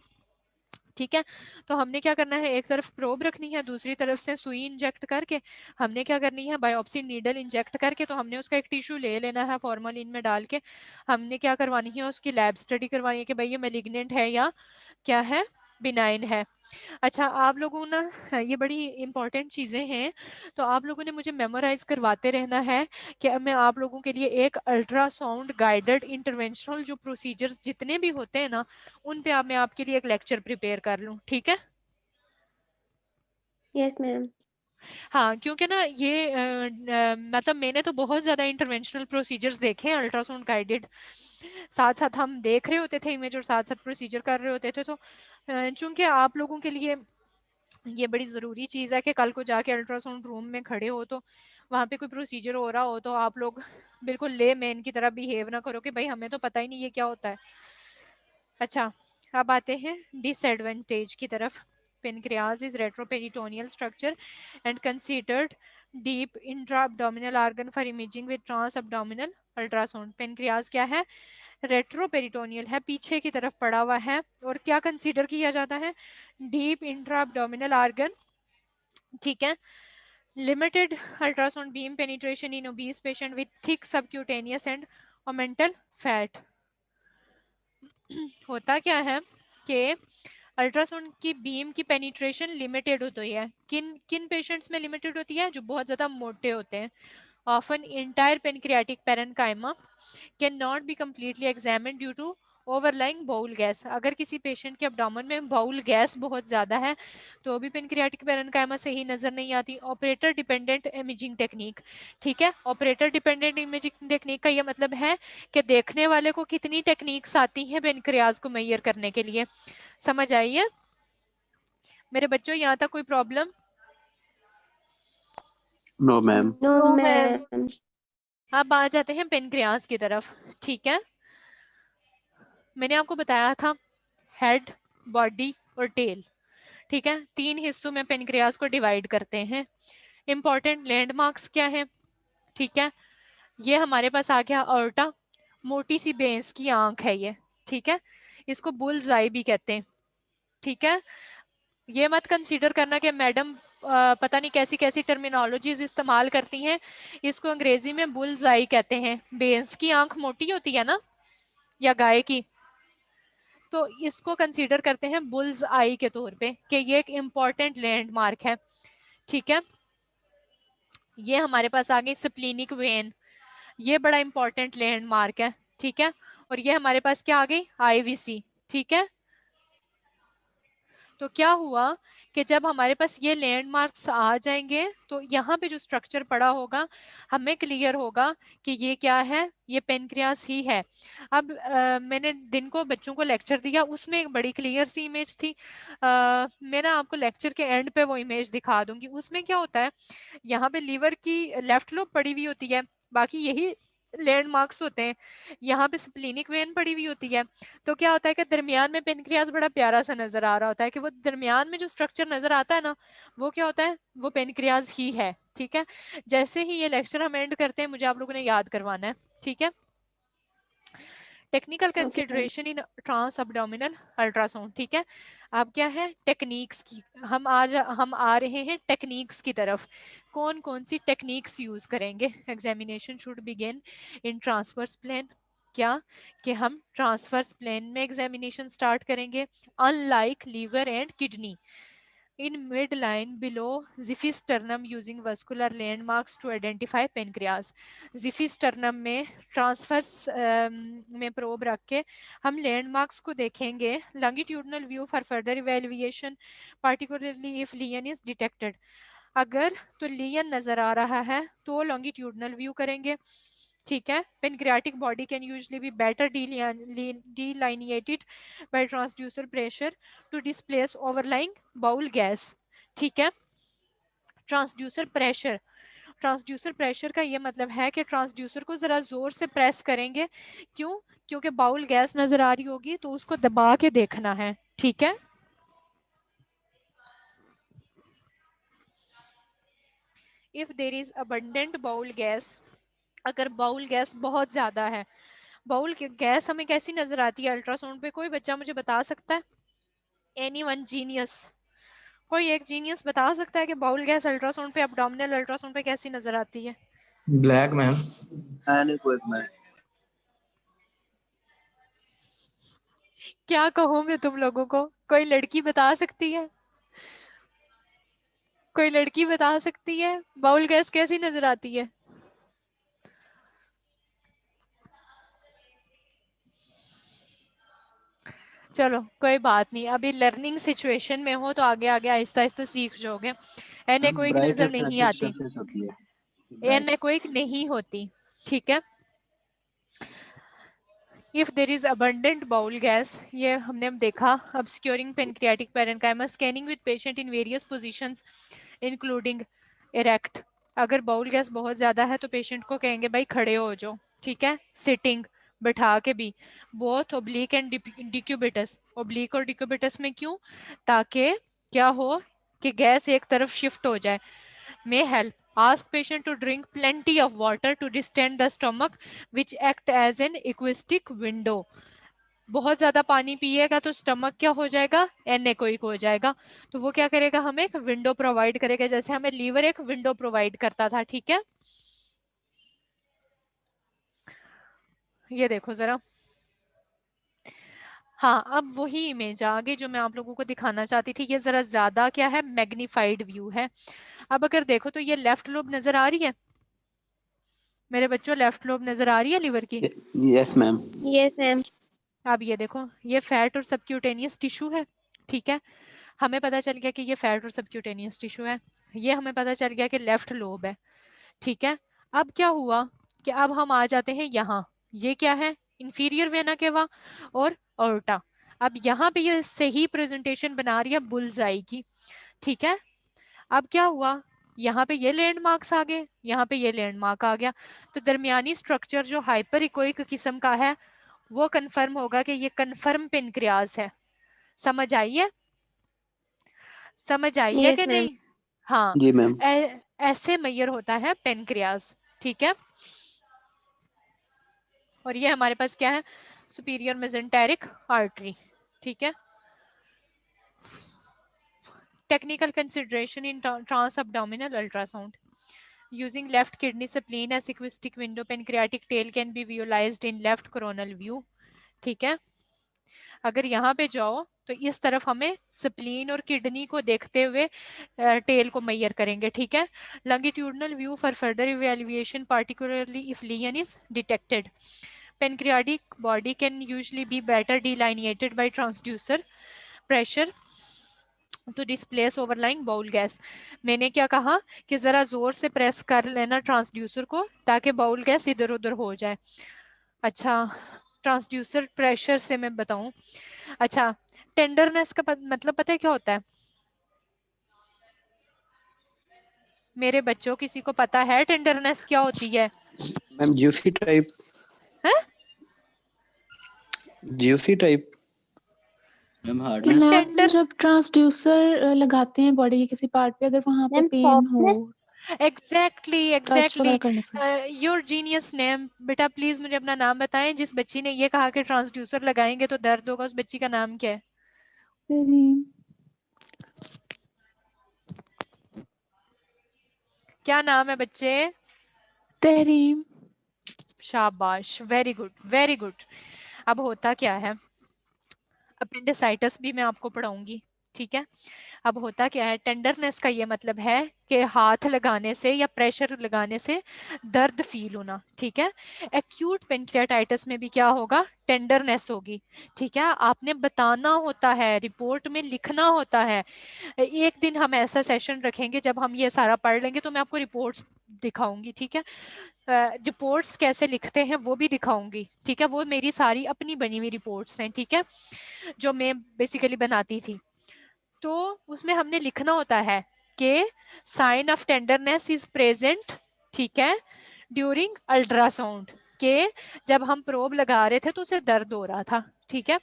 ठीक है, तो हमने क्या करना है, एक तरफ प्रोब रखनी है, दूसरी तरफ से सुई इंजेक्ट करके हमने क्या करनी है, बायोप्सी नीडल इंजेक्ट करके, तो हमने उसका एक टिश्यू ले लेना है फॉर्मालिन में डाल के। हमने क्या करवानी है, उसकी लैब स्टडी करवानी है कि भाई ये मेलिग्नेंट है या क्या है, बिनाइन है। अच्छा, आप लोगों ना, ये बड़ी इंपॉर्टेंट चीज़ें हैं, तो आप लोगों ने मुझे मेमोराइज करवाते रहना है कि मैं आप लोगों के लिए एक अल्ट्रासाउंड गाइडेड इंटरवेंशनल जो प्रोसीजर्स जितने भी होते हैं ना, उन पे मैं आपके लिए एक लेक्चर प्रिपेयर कर लूँ, ठीक है? Yes, ma'am. हाँ, क्योंकि ना ये मतलब मैंने तो बहुत ज़्यादा इंटरवेंशनल प्रोसीजर्स देखे हैं अल्ट्रासाउंड गाइडेड, साथ साथ हम देख रहे होते थे इमेज और साथ साथ प्रोसीजर कर रहे होते थे। तो चूंकि आप लोगों के लिए ये बड़ी ज़रूरी चीज़ है कि कल को जाके अल्ट्रासाउंड रूम में खड़े हो तो वहाँ पे कोई प्रोसीजर हो रहा हो तो आप लोग बिल्कुल ले मैन की तरह बिहेव ना करो कि भाई हमें तो पता ही नहीं ये क्या होता है। अच्छा, अब आते हैं डिसएडवांटेज की तरफ। Pancreas is retroperitoneal structure and considered deep intra abdominal organ for imaging with trans abdominal ultrasound। Pancreas क्या है? रेट्रोपेरिटोनियल है, पीछे की तरफ पड़ा हुआ है, और क्या कंसीडर किया जाता है? डीप इंट्रा abdominal organ, ठीक है। Limited ultrasound beam penetration in obese patient with thick subcutaneous and omental fat. होता क्या है कि अल्ट्रासाउंड की बीम की पेनिट्रेशन लिमिटेड होती है। किन किन पेशेंट्स में लिमिटेड होती है? जो बहुत ज़्यादा मोटे होते हैं। Often entire pancreatic parenchyma can not be completely examined due to overlying bowel gas. अगर किसी पेशेंट के अब्डोमेन में बाउल गैस बहुत ज़्यादा है तो भी पेनक्रियाटिक पेरेन्काइमा सही नज़र नहीं आती। ऑपरेटर डिपेंडेंट इमेजिंग टेक्निक, ठीक है। ऑपरेटर डिपेंडेंट इमेजिंग टेक्निक का ये मतलब है कि देखने वाले को कितनी टेक्निक्स आती हैं पेनक्रियाज को मेजर करने के लिए। समझ आई है मेरे बच्चों? यहाँ तक कोई problem? No ma'am. No, No, ma'am. ma'am. अब आ जाते हैं पेनक्रियाज की तरफ, ठीक है। मैंने आपको बताया था हेड, बॉडी और टेल, ठीक है। 3 हिस्सों में पेनक्रियाज को डिवाइड करते हैं। इंपॉर्टेंट लैंडमार्क्स क्या है? ठीक है, ये हमारे पास आ गया अorta, मोटी सी बेंस की आंख है ये, ठीक है। इसको बुल्स आई भी कहते हैं, ठीक है। ये मत कंसीडर करना कि मैडम पता नहीं कैसी कैसी टर्मिनोलॉजीज इस्तेमाल करती हैं। इसको अंग्रेजी में बुल्स आई कहते हैं। बेंस की आंख मोटी होती है ना, या गाय की, तो इसको कंसीडर करते हैं बुल्स आई के तौर पे कि ये एक इम्पॉर्टेंट लैंडमार्क है, ठीक है। ये हमारे पास आ गई स्प्लीनिक वेन, ये बड़ा इंपॉर्टेंट लैंडमार्क है, ठीक है। और ये हमारे पास क्या आ गई? आईवीसी, ठीक है। तो क्या हुआ कि जब हमारे पास ये लैंडमार्क्स आ जाएंगे तो यहाँ पे जो स्ट्रक्चर पड़ा होगा हमें क्लियर होगा कि ये क्या है, ये पेनक्रियास ही है। अब मैंने दिन को बच्चों को लेक्चर दिया, उसमें एक बड़ी क्लियर सी इमेज थी। मैं ना आपको लेक्चर के एंड पे वो इमेज दिखा दूंगी। उसमें क्या होता है, यहाँ पे लीवर की लेफ्ट लोब पड़ी हुई होती है, बाकी यही लैंडमार्क्स होते हैं। यहाँ पे स्प्लीनिक वेन पड़ी हुई होती है। तो क्या होता है कि दरमियान में पेनक्रियास बड़ा प्यारा सा नजर आ रहा होता है कि वो दरमियान में जो स्ट्रक्चर नजर आता है ना, वो क्या होता है? वो पेनक्रियास ही है, ठीक है। जैसे ही ये लेक्चर हम एंड करते हैं मुझे आप लोगों ने याद करवाना है, ठीक है। Technical Okay, ma'am. Consideration in trans abdominal ultrasound, ठीक है। अब क्या है? टेक्निक्स की हम आ रहे हैं टेक्निक्स की तरफ। कौन कौन सी टेक्निक्स यूज करेंगे? Examination should begin in transverse plane. क्या कि हम ट्रांसवर्स प्लेन में एग्जामिनेशन स्टार्ट करेंगे, unlike liver and kidney. in midline below xiphisternum using vascular landmarks to identify pancreas। xiphisternum में ट्रांसफर्स में प्रोब रख के हम लैंडमार्क्स को देखेंगे। Longitudinal view for further evaluation particularly if lesion is detected. अगर तो लियन नजर आ रहा है तो लॉन्गिट्यूडनल व्यू करेंगे, ठीक है। Pancreatic body can usually be better delineated by transducer pressure to displace overlying bowel gas, ठीक है। ट्रांसड्यूसर प्रेशर, ट्रांसड्यूसर प्रेशर का ये मतलब है कि ट्रांसड्यूसर को जरा जोर से प्रेस करेंगे। क्यों? क्योंकि बाउल गैस नजर आ रही होगी तो उसको दबा के देखना है, ठीक है। If there is abundant bowel gas, अगर बाउल गैस बहुत ज्यादा है, बाउल गैस हमें कैसी नजर आती है अल्ट्रासाउंड पे? कोई बच्चा मुझे बता सकता है? Anyone genius? कोई एक जीनियस बता सकता है कि बाउल गैस अल्ट्रासाउंड पे, अब्डोमिनल अल्ट्रासाउंड पे कैसी नजर आती है? Black ma'am. मैंने कोई मैं क्या कहूँ मैं तुम लोगों को? कोई लड़की बता सकती है? कोई लड़की बता सकती है बाउल गैस कैसी नजर आती है? चलो कोई बात नहीं, अभी लर्निंग सिचुएशन में हो तो आगे आगे आहिस्ता आहिस्ता सीख जाओगे। एनेकोइक ब्राइट नजर नहीं रिफ्लेक्टिव आती, सरफेस होती है, ब्राइट। एनेकोइक नहीं होती, ठीक है। If there is abundant bowel gas, ये हमने देखा। obscuring pancreatic parenchyma, scanning with patient in various positions including erect. अगर बाउल गैस बहुत ज्यादा है तो पेशेंट को कहेंगे भाई खड़े हो जाओ, ठीक है, सिटिंग, बैठा के भी। Both oblique and decubitus, oblique और डिक्यूबिटस में क्यों? ताकि क्या हो कि गैस एक तरफ शिफ्ट हो जाए। may help. Ask patient to drink plenty of water to distend the stomach, which act as an acoustic window. बहुत ज्यादा पानी पिएगा तो स्टमक क्या हो जाएगा? एनेकोइक हो जाएगा। तो वो क्या करेगा? हमें एक विंडो प्रोवाइड करेगा, जैसे हमें लीवर एक विंडो प्रोवाइड करता था, ठीक है। ये देखो जरा, हाँ अब वही इमेज आ गई जो मैं आप लोगों को दिखाना चाहती थी। ये जरा ज्यादा क्या है, मैग्नीफाइड व्यू है। अब अगर देखो तो ये लेफ्ट लोब नजर आ रही है मेरे बच्चों, लेफ्ट लोब नजर आ रही है लीवर की? Yes ma'am. Yes, ma'am. अब ये देखो, ये फैट और सबक्यूटेनियस टिश्यू है, ठीक है। हमें पता चल गया कि ये फैट और सबक्यूटेनियस टिश्यू है। ये हमें पता चल गया कि लेफ्ट लोब है, ठीक है। अब क्या हुआ कि अब हम आ जाते हैं यहाँ, ये क्या है? इंफीरियर वेना केवा और ऑर्टा। अब यहाँ पे ये सही प्रेजेंटेशन बना रही है बुल्सआई की, ठीक है। अब क्या हुआ, यहाँ पे ये लैंडमार्क्स आ गए, यहाँ पे ये लैंडमार्क आ गया। तो दरमियानी स्ट्रक्चर जो हाइपर इकोइक किस्म का है वो कंफर्म होगा कि ये कंफर्म पेनक्रियाज है। समझ आई है? समझ आई है Yes, कि ma'am. नहीं? हाँ, जी मैम। ऐसे मैयर होता है पेनक्रियाज, ठीक है। और ये हमारे पास क्या है? सुपीरियर मेसेंटेरिक आर्टरी, ठीक है। Technical consideration in trans abdominal ultrasound. Using left kidney spleen as acoustic window, pancreatic tail can be visualized in left coronal view, ठीक है। अगर यहाँ पे जाओ तो इस तरफ हमें स्प्लीन और किडनी को देखते हुए टेल को मैयर करेंगे, ठीक है। Longitudinal view for further evaluation, particularly if lesion is detected. Pancreatic body can usually be better delineated by transducer pressure to displace overlying bowel gas. मैंने क्या कहा कि जरा जोर से प्रेस कर लेना ट्रांसड्यूसर को ताकि बाउल गैस इधर उधर हो जाए। अच्छा, ट्रांसड्यूसर प्रेशर से मैं बताऊं। अच्छा, टेंडरनेस का मतलब पता है क्या होता है मेरे बच्चों? किसी को पता है टेंडरनेस क्या होती है? Ma'am juicy type. है? Juicy type. मैम कि हार्डनेस। मैम टेंडर जब ट्रांसड्यूसर लगाते हैं बॉडी के किसी पार्ट पे, अगर वहां पे Ma'am, पेन हो, softness. एग्जैक्टली टच वगैरह एग्जैक्टली। करने से। Your genius name. बेटा प्लीज मुझे अपना नाम बताएं। जिस बच्ची ने ये कहा कि ट्रांसड्यूसर लगाएंगे तो दर्द होगा, उस बच्ची का नाम क्या है? तेरीम। क्या नाम है बच्चे? तेरीम। शाबाश, वेरी गुड वेरी गुड। अब होता क्या है, अपेंडिसाइटिस भी मैं आपको पढ़ाऊंगी, ठीक है। अब होता क्या है, टेंडरनेस का ये मतलब है कि हाथ लगाने से या प्रेशर लगाने से दर्द फील होना, ठीक है। एक्यूट पेनक्रियाटाइटिस में भी क्या होगा? टेंडरनेस होगी, ठीक है। आपने बताना होता है, रिपोर्ट में लिखना होता है। एक दिन हम ऐसा सेशन रखेंगे जब हम ये सारा पढ़ लेंगे तो मैं आपको रिपोर्ट्स दिखाऊंगी, ठीक है। रिपोर्ट्स कैसे लिखते हैं वो भी दिखाऊंगी, ठीक है। वो मेरी सारी अपनी बनी हुई रिपोर्ट्स हैं, ठीक है, जो मैं बेसिकली बनाती थी। तो उसमें हमने लिखना होता है कि sign of tenderness is present, ठीक है, ड्यूरिंग अल्ट्रासाउंड, के जब हम प्रोब लगा रहे थे तो उसे दर्द हो रहा था, ठीक है।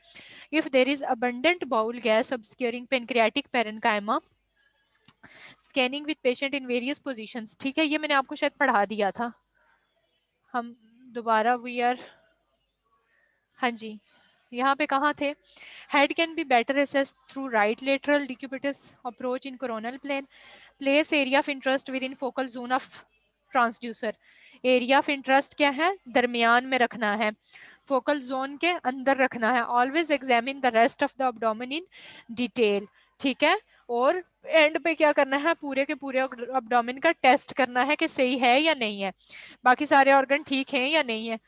If there is abundant bowel gas obscuring pancreatic parenchyma, scanning with patient in various positions, ठीक है। ये मैंने आपको शायद पढ़ा दिया था। हम दोबारा वी आर, हाँ जी, यहाँ पे कहाँ थे? Head can be better assessed through right lateral decubitus approach in coronal plane. Place area of interest within focal zone of transducer. Area of interest क्या है? दरमियान में रखना है। फोकल जोन के अंदर रखना है। Always examine the rest of the abdomen in detail, ठीक है। और एंड पे क्या करना है, पूरे के पूरे अब्डोमेन का टेस्ट करना है कि सही है या नहीं है, बाकी सारे ऑर्गन ठीक हैं या नहीं है।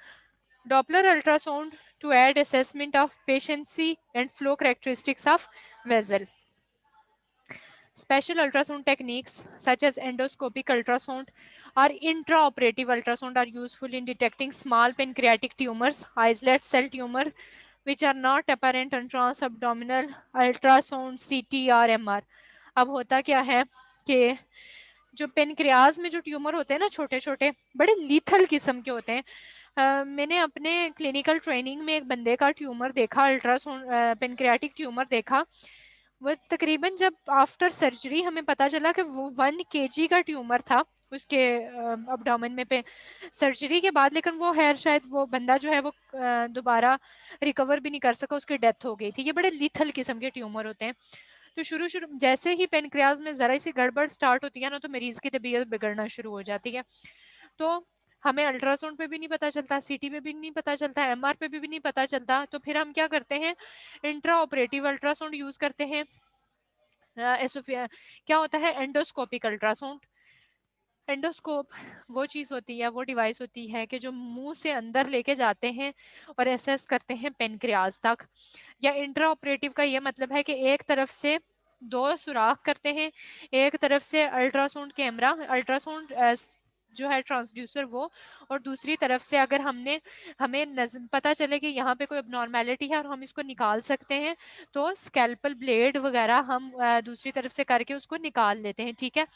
Doppler ultrasound to aid assessment of patency and flow characteristics of vessel. Special ultrasound techniques such as endoscopic ultrasound or intraoperative ultrasound are useful in detecting small pancreatic tumors, islet cell tumor, which are not apparent on transabdominal ultrasound, CT or MR. अब होता क्या है कि जो pancreas में जो tumour होते हैं ना, छोटे छोटे बड़े लीथल किस्म के होते हैं। मैंने अपने क्लिनिकल ट्रेनिंग में एक बंदे का ट्यूमर देखा, अल्ट्रासाउंड पेनक्रियाटिक ट्यूमर देखा। वो तकरीबन जब आफ्टर सर्जरी हमें पता चला कि वो 1 kg का ट्यूमर था उसके अब्डोमेन में पे सर्जरी के बाद, लेकिन वो है शायद वो बंदा जो है वो दोबारा रिकवर भी नहीं कर सका, उसकी डेथ हो गई थी। ये बड़े लीथल किस्म के ट्यूमर होते हैं। तो शुरू जैसे ही पेनक्रियाज में जरा सी गड़बड़ स्टार्ट होती है ना, तो मरीज की तबीयत बिगड़ना शुरू हो जाती है। तो हमें अल्ट्रासाउंड पे भी नहीं पता चलता, सीटी पे भी नहीं पता चलता, एमआर पे भी नहीं पता चलता, तो फिर हम क्या करते हैं, इंट्रा ऑपरेटिव अल्ट्रासाउंड यूज करते हैं। क्या होता है एंडोस्कोपिक अल्ट्रासाउंड। एंडोस्कोप वो चीज़ होती है, वो डिवाइस होती है कि जो मुंह से अंदर लेके जाते हैं और एसेस करते हैं पेनक्रियाज तक। या इंट्रा ऑपरेटिव का ये मतलब है कि एक तरफ से 2 सुराख करते हैं, एक तरफ से अल्ट्रासाउंड कैमरा, अल्ट्रासाउंड जो है ट्रांसड्यूसर वो, और दूसरी तरफ से अगर हमें पता चले कि यहाँ पे कोई अबनॉर्मेलिटी है और हम इसको निकाल सकते हैं, तो स्कैल्पल ब्लेड वगैरह हम दूसरी तरफ से करके उसको निकाल लेते हैं, ठीक है।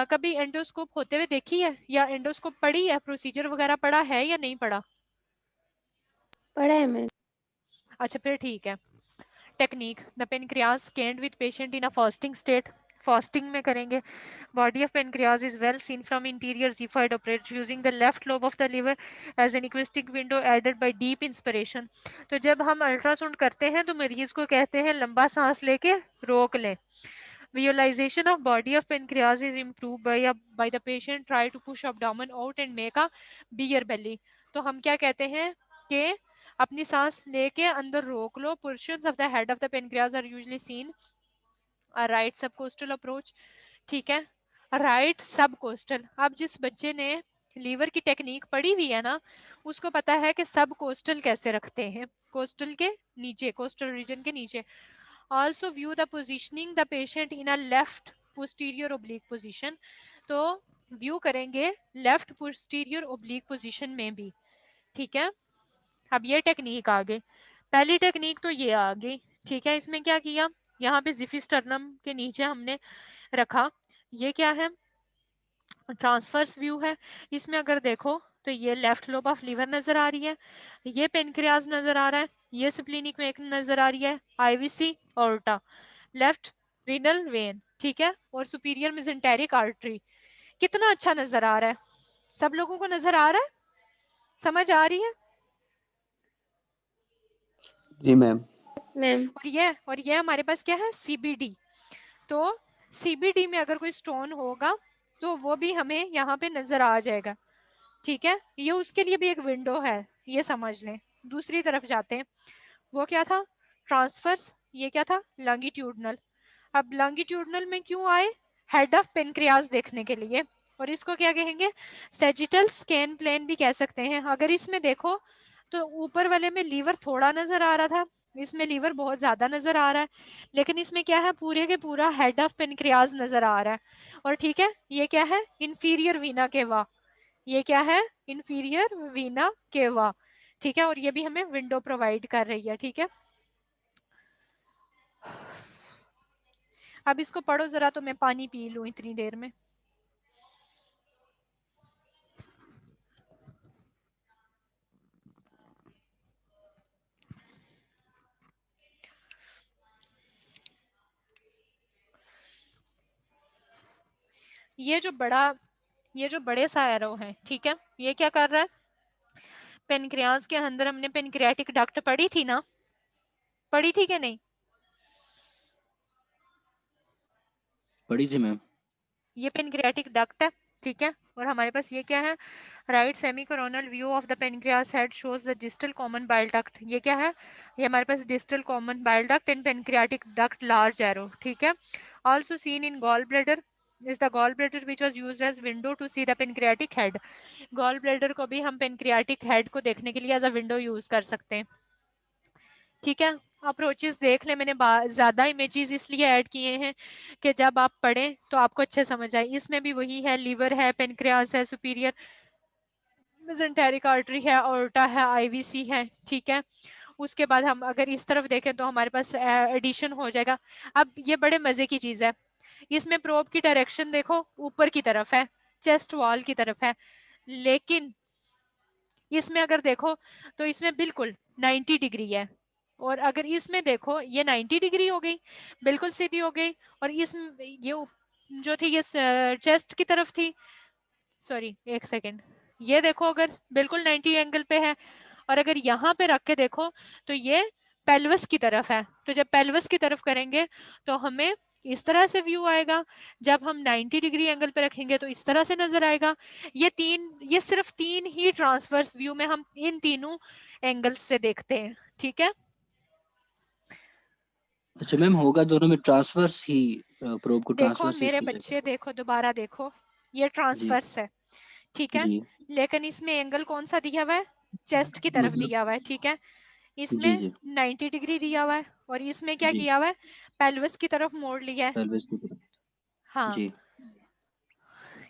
कभी एंडोस्कोप होते हुए देखी है या एंडोस्कोप पढ़ी है, प्रोसीजर वगैरह पढ़ा है या नहीं पढ़ा? पढ़ा है मैंने। अच्छा फिर ठीक है। Technique, the pancreas scanned with patient in a fasting state, fasting में करेंगे। Body of pancreas is well seen from interior xiphoid approach using the left lobe of the liver as an acoustic window aided by deep inspiration. तो जब हम ultrasound करते हैं तो मरीज को कहते हैं लंबा सांस लेके रोक लें। Visualization of body of pancreas is improved by the patient try to push abdomen out and make a bigger belly. तो हम क्या कहते हैं कि अपनी सांस लेके अंदर रोक लो। Portions of the head of the pancreas are usually seen a right subcostal approach, ठीक है, राइट सबकोस्टल। अब जिस बच्चे ने लीवर की टेक्निक पढ़ी हुई है ना, उसको पता है कि सब कोस्टल कैसे रखते हैं, कोस्टल के नीचे, कोस्टल रीजन के नीचे। Also view the positioning the patient in a left posterior oblique position, तो व्यू करेंगे लेफ्ट पोस्टीरियर ओब्लिक पोजीशन में भी, ठीक है। अब ये टेक्निक आ गई, पहली टेक्निक तो ये आ गई, ठीक है। इसमें क्या किया, यहाँ पे जिफिस्टर्नम के नीचे हमने रखा, ये क्या है, ट्रांसफर्स व्यू है। इसमें अगर देखो तो ये लेफ्ट लोब ऑफ लीवर नजर आ रही है, ये पेनक्रियाज नजर आ रहा है, ये स्प्लीनिक वेन नजर आ रही है, IVC aorta, left renal vein, ठीक है, और सुपीरियर मेसेंटेरिक आर्टरी। कितना अच्छा नजर आ रहा है, सब लोगों को नजर आ रहा है, समझ आ रही है? जी मैम। मैम और ये हमारे पास क्या है, सीबीडी। तो सीबीडी में अगर कोई स्टोन होगा तो वो भी हमें यहाँ पे नजर आ जाएगा, ठीक है। ये उसके लिए भी एक विंडो है, ये समझ लें। दूसरी तरफ जाते हैं, वो क्या था, ट्रांसफर्स, ये क्या था, लॉन्गिट्यूडनल। अब लॉन्गिट्यूडनल में क्यों आए, हेड ऑफ पेनक्रियाज देखने के लिए, और इसको क्या कहेंगे, सैजिटल स्कैन प्लेन भी कह सकते हैं। अगर इसमें देखो तो ऊपर वाले में लीवर थोड़ा नजर आ रहा था, इसमें लीवर बहुत ज्यादा नजर आ रहा है, लेकिन इसमें क्या है, पूरे के पूरा हेड ऑफ पेनक्रियाज नजर आ रहा है। और ठीक है, ये क्या है, इंफीरियर वीना केवा, ये क्या है, इंफीरियर वीना केवा, ठीक है। और ये भी हमें विंडो प्रोवाइड कर रही है, ठीक है। अब इसको पढ़ो जरा, तो मैं पानी पी लूं इतनी देर में। ये जो बड़े सा एरो है, ठीक है, ये क्या कर रहा है, पेनक्रियाज के अंदर हमने पेनक्रियाटिक डक्ट पढ़ी थी ना, पढ़ी थी कि नहीं? पढ़ी थी मैम। ये पेनक्रियाटिक डक्ट है, ठीक है। और हमारे पास ये क्या है, right semi coronal view of the pancreas head shows the distal common bile duct. ये क्या है, ये हमारे पास distal common bile duct and pancreatic duct large arrow, ठीक है। Also seen in gall bladder is the gallbladder which was used as window to see the pancreatic head। Gall bladder को भी हम पेनक्रियाटिक हेड को देखने के लिए as a window use कर सकते हैं, ठीक है। अप्रोचेस देख ले, मैंने ज्यादा इमेजेस इसलिए ऐड किए हैं कि जब आप पढ़ें तो आपको अच्छे समझ आए। इसमें भी वही है, लीवर है, पेनक्रियास है, सुपीरियर मेसेंटेरिक आर्टरी है, ऑर्टा है, आईवीसी है, ठीक है। उसके बाद हम अगर इस तरफ देखें तो हमारे पास एडिशन हो जाएगा। अब ये बड़े मजे की चीज है, इसमें प्रोब की डायरेक्शन देखो ऊपर की तरफ है, चेस्ट वॉल की तरफ है, लेकिन इसमें अगर देखो तो इसमें बिल्कुल 90 डिग्री है। और अगर इसमें देखो ये 90 डिग्री हो गई, बिल्कुल सीधी हो गई। और इस ये जो थी ये चेस्ट की तरफ थी, सॉरी एक सेकेंड, ये देखो अगर बिल्कुल 90 एंगल पे है। और अगर यहाँ पे रख के देखो तो ये पेल्विस की तरफ है। तो जब पेल्विस की तरफ करेंगे तो हमें इस तरह से व्यू आएगा, जब हम 90 डिग्री एंगल पे रखेंगे तो इस तरह से नजर आएगा। ये सिर्फ 3 ही ट्रांसवर्स व्यू में हम इन तीनों एंगल्स से देखते हैं, ठीक है। अच्छा मैम, होगा दोनों में ट्रांसवर्स ही, प्रोब को देखो ट्रांसवर्स मेरे ही बच्चे, देखो दोबारा देखो, ये ट्रांसवर्स है, ठीक है। जी लेकिन इसमें एंगल कौन सा दिया हुआ है, चेस्ट की तरफ दिया हुआ है, ठीक है। जी इसमें जी 90 डिग्री दिया हुआ है और इसमें क्या जी किया हुआ है, पेल्विस की तरफ मोड़ लिया है। पेल्विस की तरफ। हाँ, जी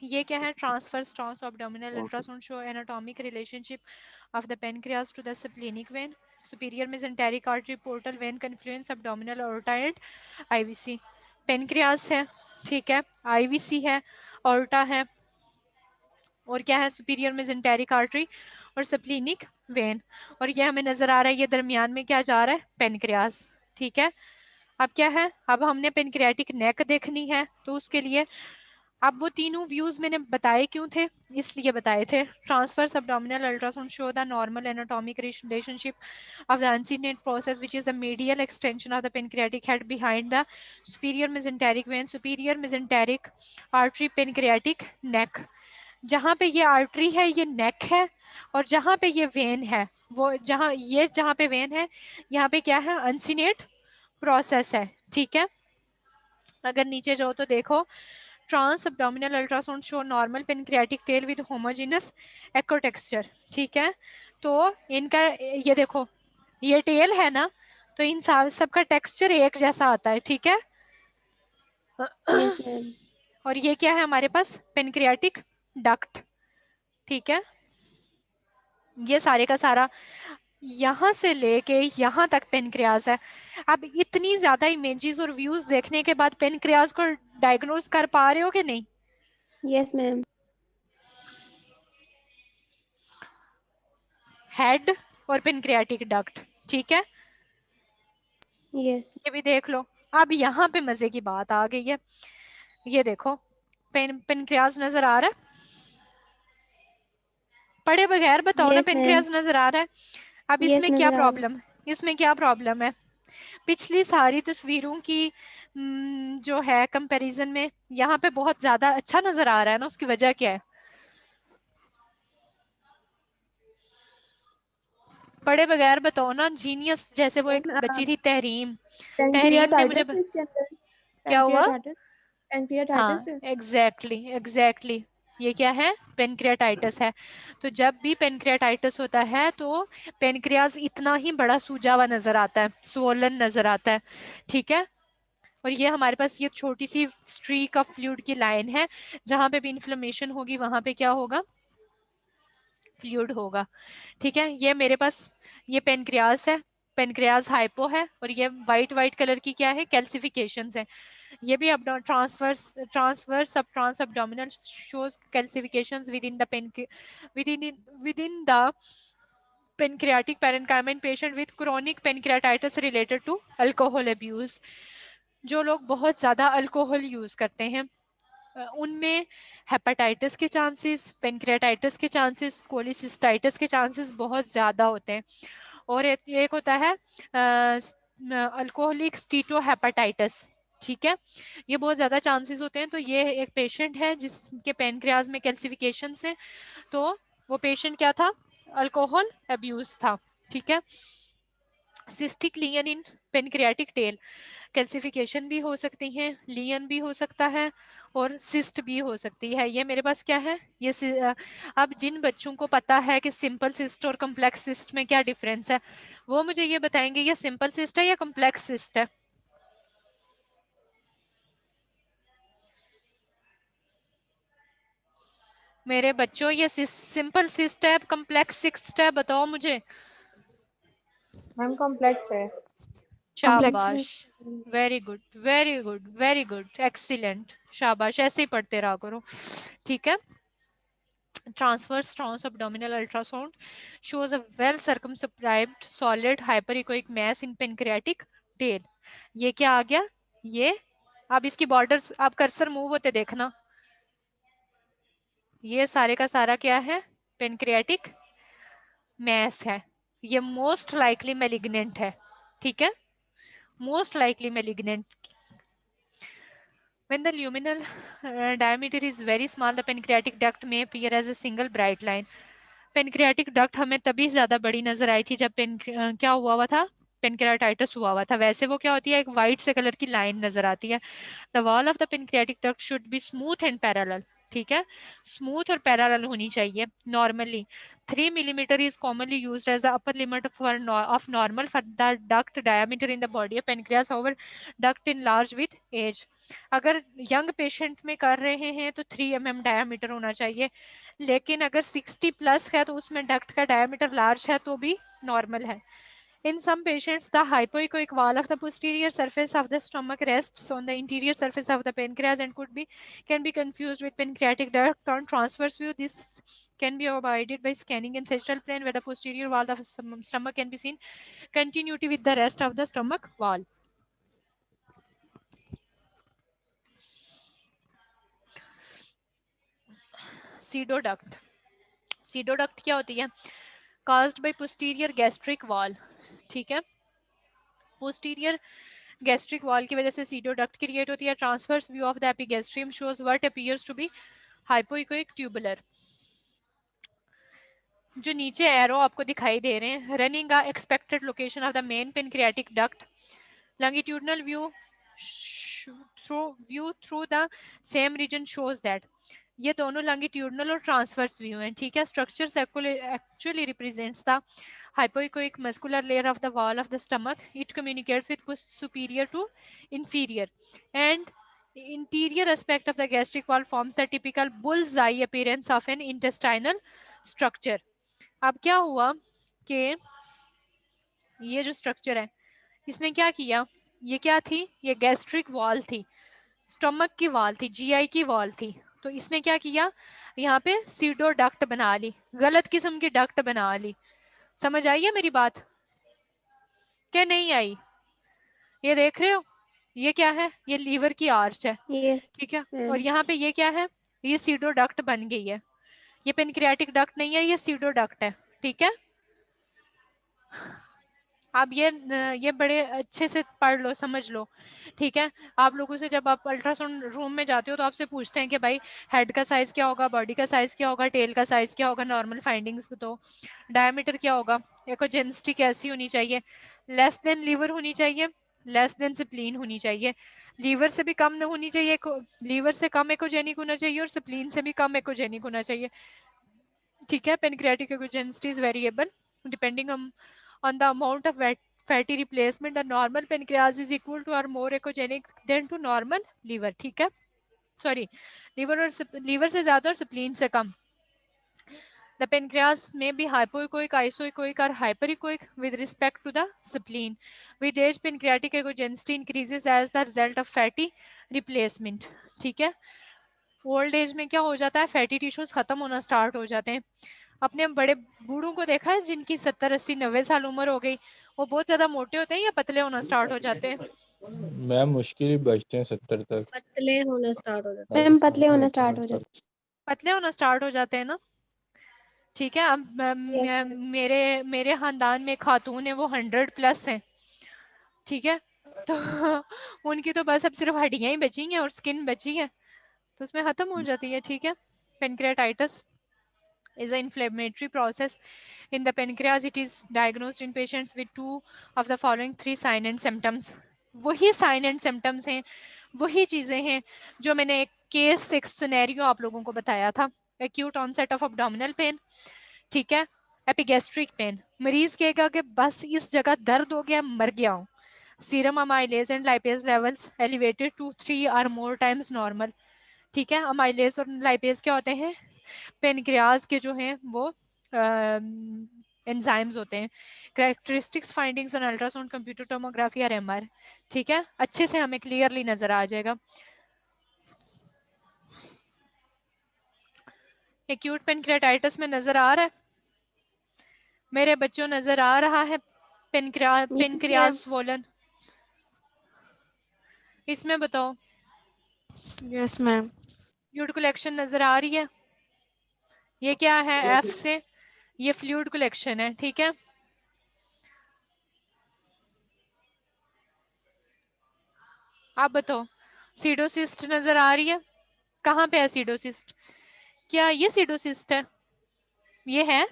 ये क्या है, transverse trans abdominal okay ultrasound show anatomic relationship of the pancreas to the splenic vein, superior mesenteric artery, portal vein confluence, abdominal aorta and IVC। Pancreas है, ठीक है, आईवीसी है, ऑर्टा है, और क्या है, सुपीरियर मेसेंटेरिक आर्टरी और splenic when. और ये हमें नजर आ रहा है, ये दरमियान में क्या जा रहा है, पेनक्रियास, ठीक है। अब क्या है, अब हमने पेनक्रियाटिक नेक देखनी है, तो उसके लिए अब वो तीनों व्यूज मैंने बताए क्यों थे, इसलिए बताए थे। Transverse abdominal ultrasound show the normal anatomic relationship of the uncinate process which is the medial extension of the pancreatic head behind the superior mesenteric vein, superior mesenteric artery, pancreatic neck। जहाँ पे ये artery है ये नेक है, और जहाँ पे ये वेन है वो जहाँ पे वेन है यहाँ पे क्या है, अनसिनेट प्रोसेस है, ठीक है। अगर नीचे जाओ तो देखो, trans abdominal ultrasound show normal pancreatic tail with homogeneous echo texture, ठीक है। तो इनका ये देखो, ये टेल है ना, तो इन सबका टेक्सचर एक जैसा आता है, ठीक है। Yes, ma'am. और ये क्या है हमारे पास, पेनक्रियाटिक डक्ट, ठीक है। ये सारे का सारा यहाँ से लेके यहाँ तक पेनक्रियाज है। अब इतनी ज्यादा इमेजेस और व्यूज देखने के बाद पेनक्रियाज को डायग्नोज कर पा रहे हो कि नहीं? Yes, ma'am. हेड और पेनक्रियाटिक डक्ट, ठीक है, Yes. ये भी देख लो। अब यहाँ पे मजे की बात आ गई है, ये देखो पेनक्रियाज नजर आ रहा है, पढ़े बगैर बताओ ना, Yes, ma'am. पेनक्रियाज नजर आ रहा है। अब Yes, इसमें क्या नजर आ रहा है। प्रॉब्लम, इसमें क्या प्रॉब्लम है, पिछली सारी तस्वीरों की जो है कंपैरिजन में यहाँ पे बहुत ज्यादा अच्छा नजर आ रहा है ना, उसकी वजह क्या है? पढ़े बगैर बताओ ना, जीनियस जैसे वो एक बच्ची थी तहरीम, तहरीम ने मुझे क्या हुआ? हाँ पेनक्रियाटाइटिस है। एग्जैक्टली ये क्या है, पेनक्रियाटाइटिस है। तो जब भी पेनक्रियाटाइटिस होता है तो पेनक्रियाज इतना ही बड़ा सूजा हुआ नजर आता है, स्वोलन नजर आता है, ठीक है। और ये हमारे पास ये छोटी सी स्ट्रीक ऑफ फ्लूइड की लाइन है, जहां पे भी इन्फ्लेमेशन होगी वहां पे क्या होगा, फ्लूइड होगा, ठीक है। ये मेरे पास ये पेनक्रियाज है, पेनक्रियाज हाइपो है, और ये वाइट कलर की क्या है, कैल्सिफिकेशंस है। ये भी ट्रांसवर्स सब trans abdominal shows calcifications within the pancreatic parenchyma in patient with chronic pancreatitis related to alcohol abuse। जो लोग बहुत ज्यादा अल्कोहल यूज करते हैं उनमें हेपेटाइटिस के चांसेस, पेनक्रियाटाइटिस के चांसेस, कोलिसिस्टाइटिस के चांसेस बहुत ज़्यादा होते हैं। और एक होता है अल्कोहलिक स्टीटोहेपेटाइटिस, ठीक है, ये बहुत ज़्यादा चांसेस होते हैं। तो ये एक पेशेंट है जिसके पेनक्रियाज में कैल्सिफिकेशन है, तो वो पेशेंट क्या था, अल्कोहल अब्यूज था। ठीक है, सिस्टिक लियन इन पेनक्रियाटिक टेल, कैल्सिफिकेशन भी हो सकती है, लियन भी हो सकता है और सिस्ट भी हो सकती है। ये मेरे पास क्या है, ये अब जिन बच्चों को पता है कि सिंपल सिस्ट और कम्प्लेक्स सिस्ट में क्या डिफरेंस है, वो मुझे ये बताएंगे ये सिंपल सिस्ट है या कम्प्लेक्स सिस्ट है। मेरे बच्चों ये सिंपल सिस्ट है कम्प्लेक्स सिस्ट है, बताओ मुझे। मैम कॉम्प्लेक्स है। शाबाश, very good very good very good, excellent, शाबाश, ऐसे ही पढ़ते रहा करो। ठीक है, transverse transabdominal ultrasound shows a well circumscribed solid hyperechoic mass in pancreatic tail। ये क्या आ गया, ये अब इसकी बॉर्डर्स, आप कर्सर मूव होते देखना, ये सारे का सारा क्या है, पेनक्रियाटिक मैस है। ये मोस्ट लाइकली मेलिग्नेंट है। ठीक है, most likely malignant. When the luminal diameter is very small, the pancreatic duct may appear as a single bright line. Pancreatic duct हमें तभी ज्यादा बड़ी नजर आई थी जब क्या हुआ था, पेनक्रियाटाइटिस हुआ था। वैसे वो क्या होती है, एक वाइट से कलर की लाइन नजर आती है। The wall of the pancreatic duct should be smooth and parallel. ठीक है, स्मूथ और पैरेलल होनी चाहिए। Normally 3 millimeter is commonly used as the upper limit of normal for the duct diameter in the body of pancreas. However, duct enlarge with age. अगर young patient में कर रहे हैं तो 3 mm डायमीटर होना चाहिए, लेकिन अगर 60 प्लस है तो उसमें डक्ट का डायमीटर लार्ज है तो भी नॉर्मल है। In some patients, the hypoechoic wall of the posterior surface of the stomach rests on the interior surface of the pancreas and can be confused with pancreatic duct. On transverse view, this can be avoided by scanning in sagittal plane where the posterior wall of the stomach can be seen continuity with the rest of the stomach wall. Pseudoduct. Pseudoduct क्या होती है, caused by posterior gastric wall। ठीक है, posterior gastric wall की वजह से सीडोडक्ट create होती है। Transverse view of the epigastrium shows what appears to be hypoechoic tubular. जो नीचे एरो आपको दिखाई दे रहे हैं, running a expected location of the main pancreatic duct, longitudinal view through the same region shows that. ये दोनों लॉन्गिट्यूडनल और ट्रांसवर्स व्यू हैं। ठीक है, structures actually represents the hypoechoic muscular layer of the wall of the stomach. It communicates with superior to inferior, and the interior aspect of the gastric wall forms the typical bullseye appearance of an intestinal structure. अब क्या हुआ कि ये जो structure है, इसने क्या किया, ये क्या थी, ये गैस्ट्रिक वॉल थी, स्टमक की वॉल थी, जीआई की वॉल थी। तो इसने क्या किया, यहाँ पे सीडो डक्ट बना ली, गलत किस्म की डक्ट बना ली। समझ आई है मेरी बात, क्या नहीं आई? ये देख रहे हो, ये क्या है, ये लीवर की आर्च है। Yes, ठीक है, ma'am. और यहाँ पे ये क्या है, ये सीडो डक्ट बन गई है। ये पेनक्रियाटिक डक्ट नहीं है, ये सीडो डक्ट है। ठीक है, आप ये बड़े अच्छे से पढ़ लो, समझ लो। ठीक है, आप लोगों से जब आप अल्ट्रासाउंड रूम में जाते हो तो आपसे पूछते हैं कि भाई हेड का साइज क्या होगा, बॉडी का साइज क्या होगा, टेल का साइज क्या होगा, नॉर्मल फाइंडिंग्स बताओ, डायमीटर क्या होगा, एकोजेनिसिटी कैसी होनी चाहिए, लेस देन लीवर होनी चाहिए, लेस देन स्प्लीन होनी चाहिए, लीवर से भी कम न होनी चाहिए, लीवर से कम एकोजेनिक होना चाहिए और स्प्लीन से भी कम एकोजेनिक होना चाहिए। ठीक है, pancreatic echogenicity is variable depending on the amount of fatty replacement. The normal pancreas is equal to or more echogenic than to normal liver। ठीक है, सॉरी, लीवर से ज्यादा और स्प्लीन से कम। The pancreas may be hypoechoic, isoechoic or hyperechoic with respect to the spleen. With age, pancreatic echogenicity increases as the result of fatty replacement। ठीक है, old age में क्या हो जाता है, फैटी टिश्यूज खत्म होना स्टार्ट हो जाते हैं। अपने बड़े बूढ़ों को देखा है जिनकी 70 80 90 साल उम्र हो गई, वो बहुत ज्यादा मोटे होते हैं या पतले होना स्टार्ट हो जाते हैं? मैम मुश्किल ही बचते हैं 70 तक। पतले होना स्टार्ट हो जाते हैं। मैम पतले होना स्टार्ट हो जाते हैं। पतले होना स्टार्ट हो जाते हैं ना। ठीक है, अब मेरे खानदान में खातून है, वो 100 प्लस है। ठीक है, तो उनकी तो बस अब सिर्फ हड्डियां ही बची हैं और स्किन बची है, तो उसमें खत्म हो जाती है। ठीक है, pancreatitis is an inflammatory process in the pancreas. It is diagnosed in patients with two of the following three sign and symptoms. वही साइन एंड सिम्टम्स हैं, वही चीज़ें हैं जो मैंने एक केस, एक सिनेरियो आप लोगों को बताया था। Acute onset of abdominal pain, ठीक है, एपिगैस्ट्रिक पेन, मरीज कहेगा कि बस इस जगह दर्द हो गया, मर गया हूँ। Serum amylase and lipase levels elevated to 3 or more times normal. ठीक है, अमाइलेज और लाइपेज क्या होते हैं? पेनक्रियाज के जो हैं वो एंजाइम्स होते हैं। Characteristics findings on ultrasound, computer tomography और एमआर। ठीक है, अच्छे से हमें क्लियरली नजर आ जाएगा। एक्यूट पेनक्रियाटाइटिस में नजर आ रहा है मेरे बच्चों, नजर आ रहा है पेनक्रियाज स्वोलन? इसमें बताओ। Yes ma'am. फ्लूइड कलेक्शन नजर आ रही है? ये क्या है? एफ से ये फ्लूइड कलेक्शन है। ठीक है, आप बताओ। सीडोसिस्ट नजर आ रही है? कहाँ पे है सीडोसिस्ट? क्या ये सीडोसिस्ट है? ये है?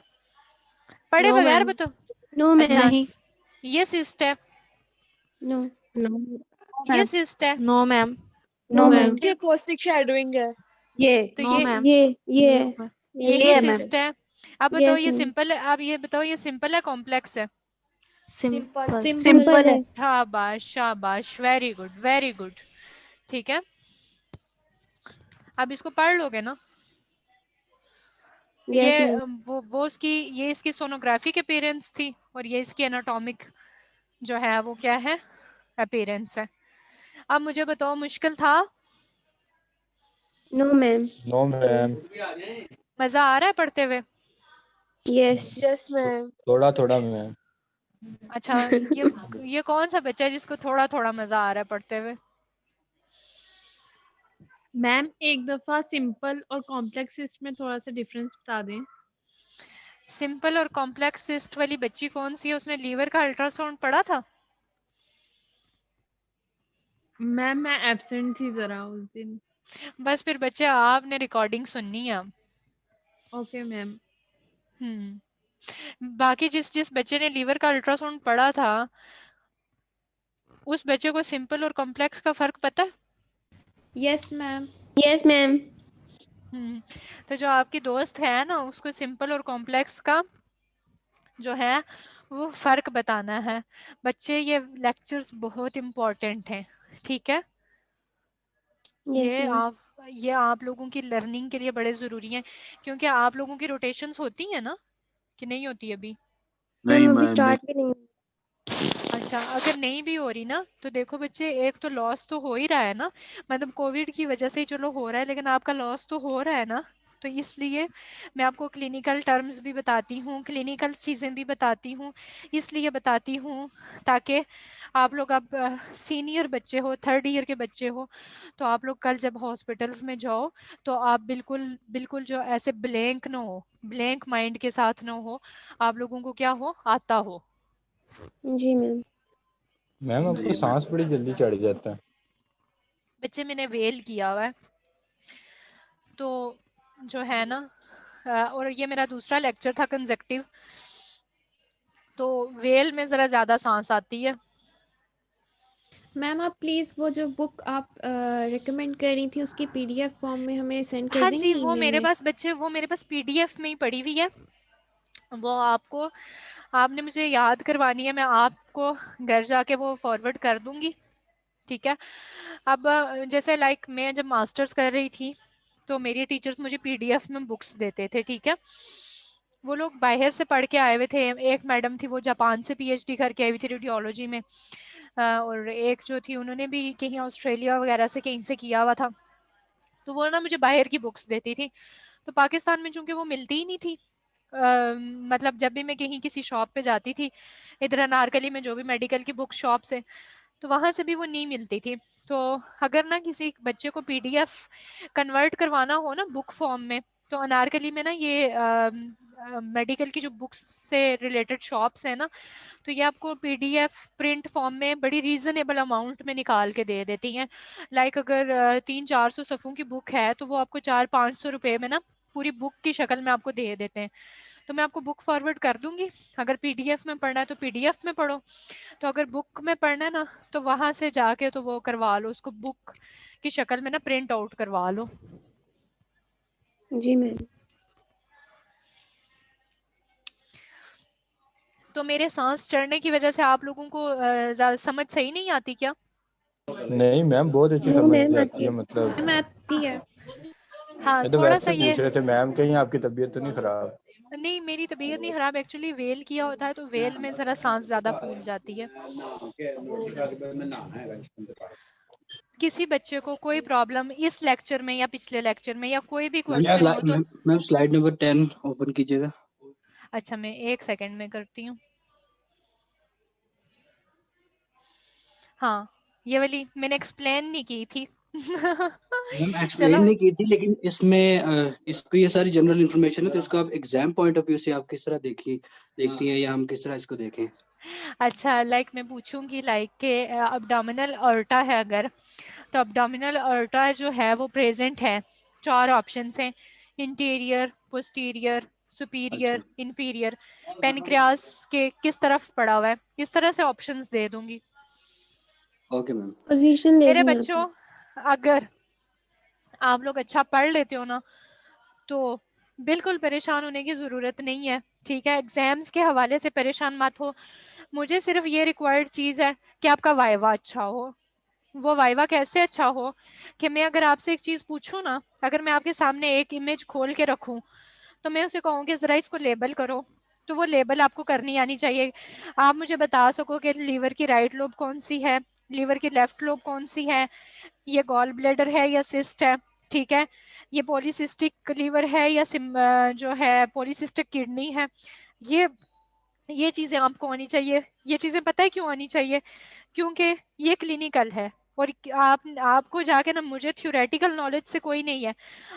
पढ़े No, बगैर ma'am. बताओ। No, ma'am. अच्छा, नहीं। ये सिस्ट है? No. ये सिस्ट है? No ma'am. No, ma'am. ये कॉस्टिक शैडोइंग है। ये तो नो ये मैम। ये यही है मैम। सिस्ट है। अब बताओ Yes, ये ma'am. सिंपल है, अब ये बताओ ये सिंपल है कॉम्प्लेक्स है? सिंपल Simple है. शाबाश शाबाश, वेरी गुड वेरी गुड। ठीक है, अब इसको पढ़ लोगे ना? Yes, ये ma'am. वो इसकी, ये इसकी सोनोग्राफी की अपीयरेंस थी और ये इसकी एनाटॉमिक जो है वो क्या है? अपीयरेंस है। अब मुझे बताओ, मुश्किल था? No, ma'am. नो मैम, मजा आ रहा है पढ़ते हुए? Yes. Yes ma'am. थोड़ा थोड़ा मैम। अच्छा, ये कौन सा बच्चा है जिसको थोड़ा थोड़ा मजा आ रहा है पढ़ते हुए? मैम एक दफा सिंपल और कॉम्प्लेक्स सिस्ट में थोड़ा सा डिफरेंस बता दें। सिंपल और कॉम्प्लेक्स सिस्ट वाली बच्ची कौन सी है? उसने लीवर का अल्ट्रासाउंड पढ़ा था? मैम मैं एब्सेंट थी जरा उस दिन। बस फिर बच्चे आपने रिकॉर्डिंग सुननी है। Okay ma'am. बाकी जिस जिस बच्चे ने लीवर का अल्ट्रासाउंड पढ़ा था उस बच्चे को सिंपल और कॉम्प्लेक्स का फर्क पता है? Yes, ma'am. Yes, ma'am. तो जो आपकी दोस्त है ना, उसको सिंपल और कॉम्प्लेक्स का जो है वो फर्क बताना है। बच्चे ये लेक्चर्स बहुत इम्पोर्टेंट हैं। ठीक है, Yes, ये ma'am. आप लोगों की लर्निंग के लिए बड़े ज़रूरी हैं, क्योंकि आप लोगों की रोटेशंस होती हैं ना कि नहीं होती अभी? मैम अभी स्टार्ट भी नहीं। अच्छा, अगर नहीं भी हो रही ना तो देखो बच्चे, एक तो लॉस तो हो ही रहा है ना, मतलब कोविड की वजह से चलो हो रहा है, लेकिन आपका लॉस तो हो रहा है ना। तो इसलिए मैं आपको क्लिनिकल टर्म्स भी बताती हूँ, क्लिनिकल चीज़ें भी बताती हूँ, इसलिए बताती हूँ ताकि आप लोग, अब सीनियर बच्चे हो, 3rd ईयर के बच्चे हो, तो आप लोग कल जब हॉस्पिटल्स में जाओ तो आप बिल्कुल बिल्कुल जो ऐसे ब्लैंक ना हो, ब्लैंक माइंड के साथ ना हो, आप लोगों को क्या हो, आता हो। जी मैम। मैम आपको सांस बड़ी जल्दी चढ़ जाता है। बच्चे मैंने वेल किया हुआ है तो जो है ना, और ये मेरा दूसरा लेक्चर था कंजक्टिव, तो वेल में ज़रा ज़्यादा सांस आती है। मैम आप प्लीज वो जो बुक आप रिकमेंड कर रही थी उसकी पीडीएफ फॉर्म में हमें सेंड कर हाँ देंगी जी, वो ईमेल मेरे में। पास बच्चे, वो मेरे पास पीडीएफ में ही पड़ी हुई है, वो आपको, आपने मुझे याद करवानी है, मैं आपको घर जाके वो फॉरवर्ड कर दूंगी। ठीक है, अब जैसे लाइक मैं जब मास्टर्स कर रही थी तो मेरे टीचर्स मुझे पीडीएफ में बुक्स देते थे। ठीक है, वो लोग बाहर से पढ़ के आए हुए थे। एक मैडम थी वो जापान से पीएचडी करके आई हुई थी रेडियोलॉजी में, और एक जो थी उन्होंने भी कहीं ऑस्ट्रेलिया वगैरह से कहीं से किया हुआ था, तो वो ना मुझे बाहर की बुक्स देती थी। तो पाकिस्तान में चूंकि वो मिलती ही नहीं थी, मतलब जब भी मैं कहीं किसी शॉप पे जाती थी, इधर अनारकली में जो भी मेडिकल की बुक शॉप्स है, तो वहाँ से भी वो नहीं मिलती थी। तो अगर ना किसी बच्चे को पीडीएफ कन्वर्ट करवाना हो ना बुक फॉर्म में, तो अनारकली में ना ये मेडिकल की जो बुक्स से रिलेटेड शॉप्स है ना, तो ये आपको पीडीएफ प्रिंट फॉर्म में बड़ी रीजनेबल अमाउंट में निकाल के दे देती हैं। लाइक अगर 300-400 सफ़ों की बुक है तो वो आपको 400-500 रुपये में ना पूरी बुक की शक्ल में आपको दे देते हैं। तो मैं आपको बुक फॉरवर्ड कर दूंगी, अगर पीडीएफ में पढ़ना है तो पीडीएफ में पढ़ो, तो अगर बुक में पढ़ना है ना तो वहां से जाके तो वो करवा लो, उसको बुक की शक्ल में ना प्रिंट आउट करवा लो। जी मैम। तो मेरे सांस चढ़ने की वजह से आप लोगों को ज्यादा समझ सही नहीं आती क्या? नहीं मैम, बहुत अच्छी वो समझ मैम जाती आती है, है। मतलब मैम आती है। हाँ ये तो थोड़ा सा वैसे ये, पूछ रहे थे मैम, कहीं आपकी तबीयत तो नहीं खराब? नहीं मेरी तबीयत नहीं खराब, एक्चुअली वेल किया होता है तो वेल में जरा सांस ज्यादा फूल जाती है। किसी बच्चे को कोई प्रॉब्लम इस लेक्चर में या पिछले लेक्चर में या कोई भी क्वेश्चन हो तो मैम स्लाइड नंबर 10 ओपन कीजिएगा। अच्छा मैं 1 सेकंड में करती हूँ। हाँ ये वाली मैंने एक्सप्लेन नहीं की थी। मैम चलो एक्सप्लेन नहीं की थी, लेकिन इसमें इसको ये सारी जनरल इन्फॉर्मेशन है, तो इसको आप एग्जाम पॉइंट ऑफ व्यू से आप किस तरह देखती हैं, या हम किस तरह इसको देखें? अच्छा लाइक मैं पूछूंगी लाइक के अब्डोमिनल अल्टा है अगर, तो अब्डोमिनल अल्टा जो है वो प्रेजेंट है, 4 ऑप्शंस हैं, इंटीरियर, पोस्टीरियर, सुपीरियर, अच्छा, इंफीरियर, पेनक्रियास के किस तरफ पड़ा हुआ है, इस तरह से ऑप्शंस दे दूंगी। Okay ma'am. पोजीशन ले मेरे ली यहाँ बच्चों, पे। अगर आप लोग अच्छा पढ़ लेते हो ना तो बिल्कुल परेशान होने की ज़रूरत नहीं है, ठीक है? एग्जाम्स के हवाले से परेशान मत हो, मुझे सिर्फ ये रिक्वायर्ड चीज़ है कि आपका वाइवा अच्छा हो। वो वाइवा कैसे अच्छा हो कि मैं अगर आपसे एक चीज़ पूछूं ना, अगर मैं आपके सामने एक इमेज खोल के रखूं तो मैं उसे कहूँ कि ज़रा इसको लेबल करो, तो वो लेबल आपको करनी आनी चाहिए। आप मुझे बता सको कि लीवर की राइट लोब कौन सी है, लीवर की लेफ्ट लोब कौन सी है, ये गॉल ब्लैडर है या सिस्ट है, ठीक है? ये पॉलीसिस्टिक लीवर है या जो है पॉलीसिस्टिक किडनी है। ये ये चीज़ें आपको आनी चाहिए। ये चीज़ें पता है क्यों आनी चाहिए? क्योंकि ये क्लिनिकल है, और आप आपको जाके ना, मुझे थ्योरेटिकल नॉलेज से कोई नहीं है,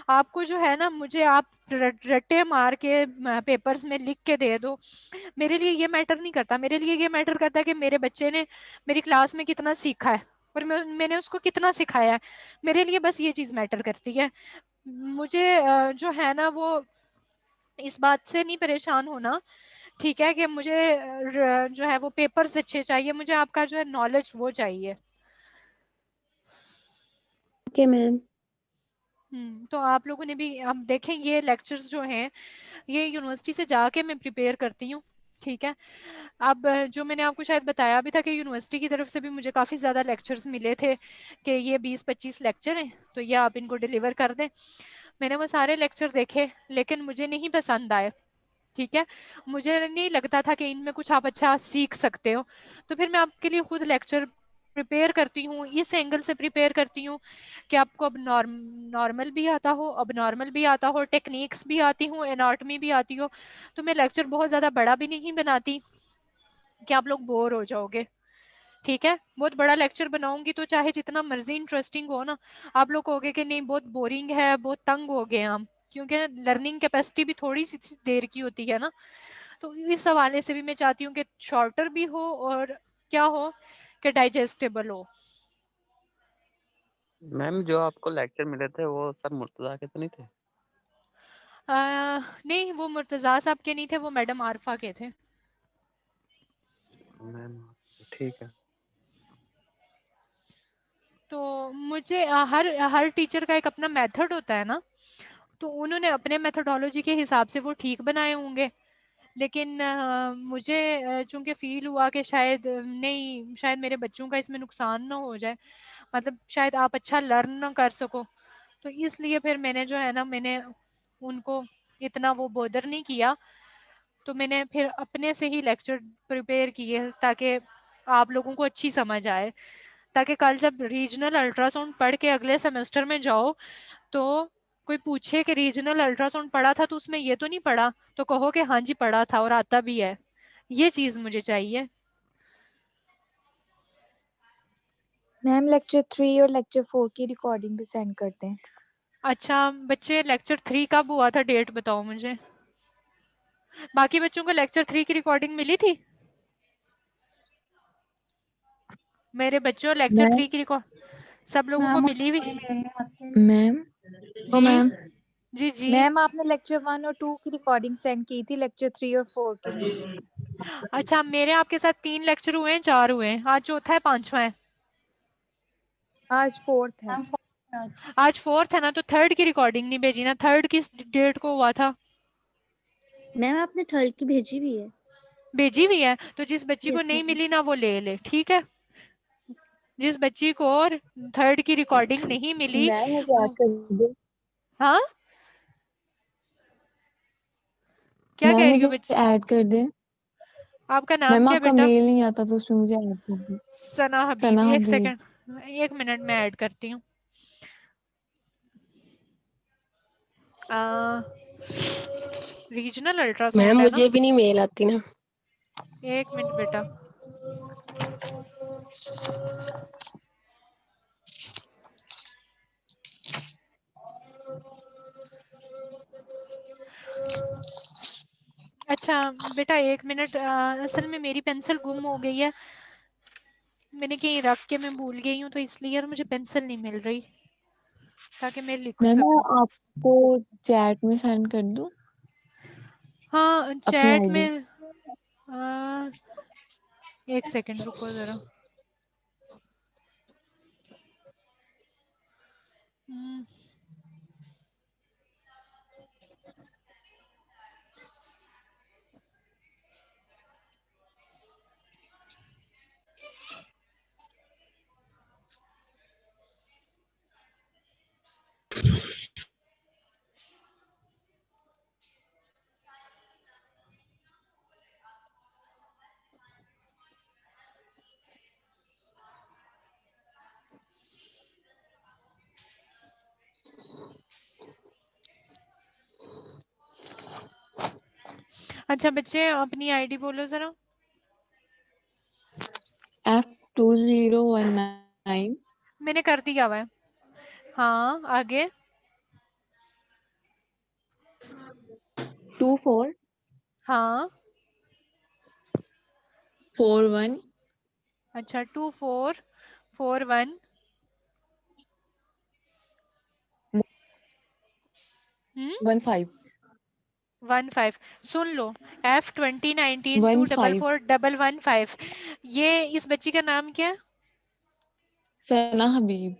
आपको जो है ना मुझे आप रट्टे मार के पेपर्स में लिख के दे दो, मेरे लिए ये मैटर नहीं करता। मेरे लिए ये मैटर करता है कि मेरे बच्चे ने मेरी क्लास में कितना सीखा है और मैंने उसको कितना सिखाया है। मेरे लिए बस ये चीज़ मैटर करती है। मुझे जो है ना वो इस बात से नहीं परेशान होना, ठीक है, कि मुझे जो है वो पेपर्स अच्छे चाहिए, मुझे आपका जो है नॉलेज वो चाहिए। Okay ma'am. तो आप लोगों ने भी, हम देखें ये लेक्चर्स जो हैं ये यूनिवर्सिटी से जाके मैं प्रिपेयर करती हूँ, ठीक है? अब जो मैंने आपको शायद बताया भी था कि यूनिवर्सिटी की तरफ से भी मुझे काफ़ी ज़्यादा लेक्चर्स मिले थे कि ये 20-25 लेक्चर हैं तो ये आप इनको डिलीवर कर दें। मैंने वो सारे लेक्चर देखे लेकिन मुझे नहीं पसंद आए, ठीक है? मुझे नहीं लगता था कि इनमें कुछ आप अच्छा सीख सकते हो, तो फिर मैं आपके लिए खुद लेक्चर प्रिपेयर करती हूँ, इस एंगल से प्रिपेयर करती हूँ कि आपको अब नॉर्मल भी आता हो, अब नॉर्मल भी आता हो, टेक्निक्स भी आती हो, एनाटॉमी भी आती हो। तो मैं लेक्चर बहुत ज़्यादा बड़ा भी नहीं बनाती कि आप लोग बोर हो जाओगे, ठीक है? बहुत बड़ा लेक्चर बनाऊंगी तो चाहे जितना मर्जी इंटरेस्टिंग हो ना, आप लोग कहोगे कि नहीं बहुत बोरिंग है, बहुत तंग हो गए हम, क्योंकि लर्निंग कैपेसिटी भी थोड़ी सी देर की होती है ना। तो इस हवाले से भी मैं चाहती हूँ कि शॉर्टर भी हो और क्या हो कि डाइजेस्टेबल हो। मैम जो आपको लेक्चर मिले थे वो सर मुर्तजा के तो नहीं थे? नहीं वो मुर्तज़ा साहब के नहीं थे, वो मैडम आरफा के थे। मैम ठीक है। तो मुझे हर हर टीचर का एक अपना मेथड होता है ना, तो उन्होंने अपने मेथोडोलॉजी के हिसाब से वो ठीक बनाए होंगे, लेकिन मुझे चूंकि फील हुआ कि शायद नहीं, शायद मेरे बच्चों का इसमें नुकसान ना हो जाए, मतलब शायद आप अच्छा लर्न ना कर सको, तो इसलिए फिर मैंने जो है ना मैंने उनको इतना वो बोदर नहीं किया। तो मैंने फिर अपने से ही लेक्चर प्रिपेयर किए ताकि आप लोगों को अच्छी समझ आए, ताकि कल जब रीजनल अल्ट्रासाउंड पढ़ के अगले सेमेस्टर में जाओ तो कोई पूछे कि रीजनल अल्ट्रासाउंड पढ़ा था तो उसमें ये तो नहीं पढ़ा, तो कहो कि हाँ जी पढ़ा था और आता भी है। ये चीज़ मुझे चाहिए। मैम लेक्चर 3 और लेक्चर 4 की रिकॉर्डिंग भी सेंड कर दें। अच्छा बच्चे लेक्चर 3 कब हुआ था, डेट बताओ मुझे। बाकी बच्चों को लेक्चर 3 की रिकॉर्डिंग मिली थी? मेरे बच्चों लेक्चर 3 की रिकॉर्ड सब लोगों को मिली हुई? मैम जी मैम जी जी। मैम आपने लेक्चर 1 और 2 की रिकॉर्डिंग सेंड की थी, लेक्चर 3 और 4 की नहीं। अच्छा, मेरे आपके साथ 3 लेक्चर हुए हैं, 4 हुए हैं, आज चौथा है, 5वां है? आज 4th है। आज 4th है ना, तो 3rd की रिकॉर्डिंग नहीं भेजी ना? 3rd किस डेट को हुआ था? मैम आपने 3rd की भेजी भी है। भेजी हुई है, तो जिस बच्ची को यस नहीं मैम। मिली ना वो ले ले, ठीक है? जिस बच्ची को 3rd की रिकॉर्डिंग नहीं मिली मैम मुझे ऐड कर दो। हाँ क्या मैम कह रही हो मुझे बच्ची? ऐड कर दें। आपका नाम मैम क्या आपका बेटा? मेल नहीं आता तो उसमें मुझे ऐड कर दो। सना हबीब। सना एक हबीब। सेकंड, 1 मिनट में ऐड करती हूँ। रीजनल अल्ट्रासाउंड मैम है ना? मुझे भी नहीं मेल आती ना। 1 मिनट बेटा। अच्छा बेटा 1 मिनट, असल में मेरी पेंसिल गुम हो गई है, मैंने कहीं रख के मैं भूल गई हूँ, तो इसलिए यार मुझे पेंसिल नहीं मिल रही ताकि मैं लिख मैम मैं सकूं। आपको चैट में सेंड कर दूं हाँ अपनी चैट आईडी। में। 1 सेकंड रुको जरा। हम्म, अच्छा बच्चे अपनी आईडी बोलो जरा। F2019 मैंने कर दिया हुआ है। हाँ आगे। 24 हाँ 41 अच्छा 2441 15 15। सुन लो, F2019 15 2441115। ये इस बच्ची का नाम क्या है? सना हबीब।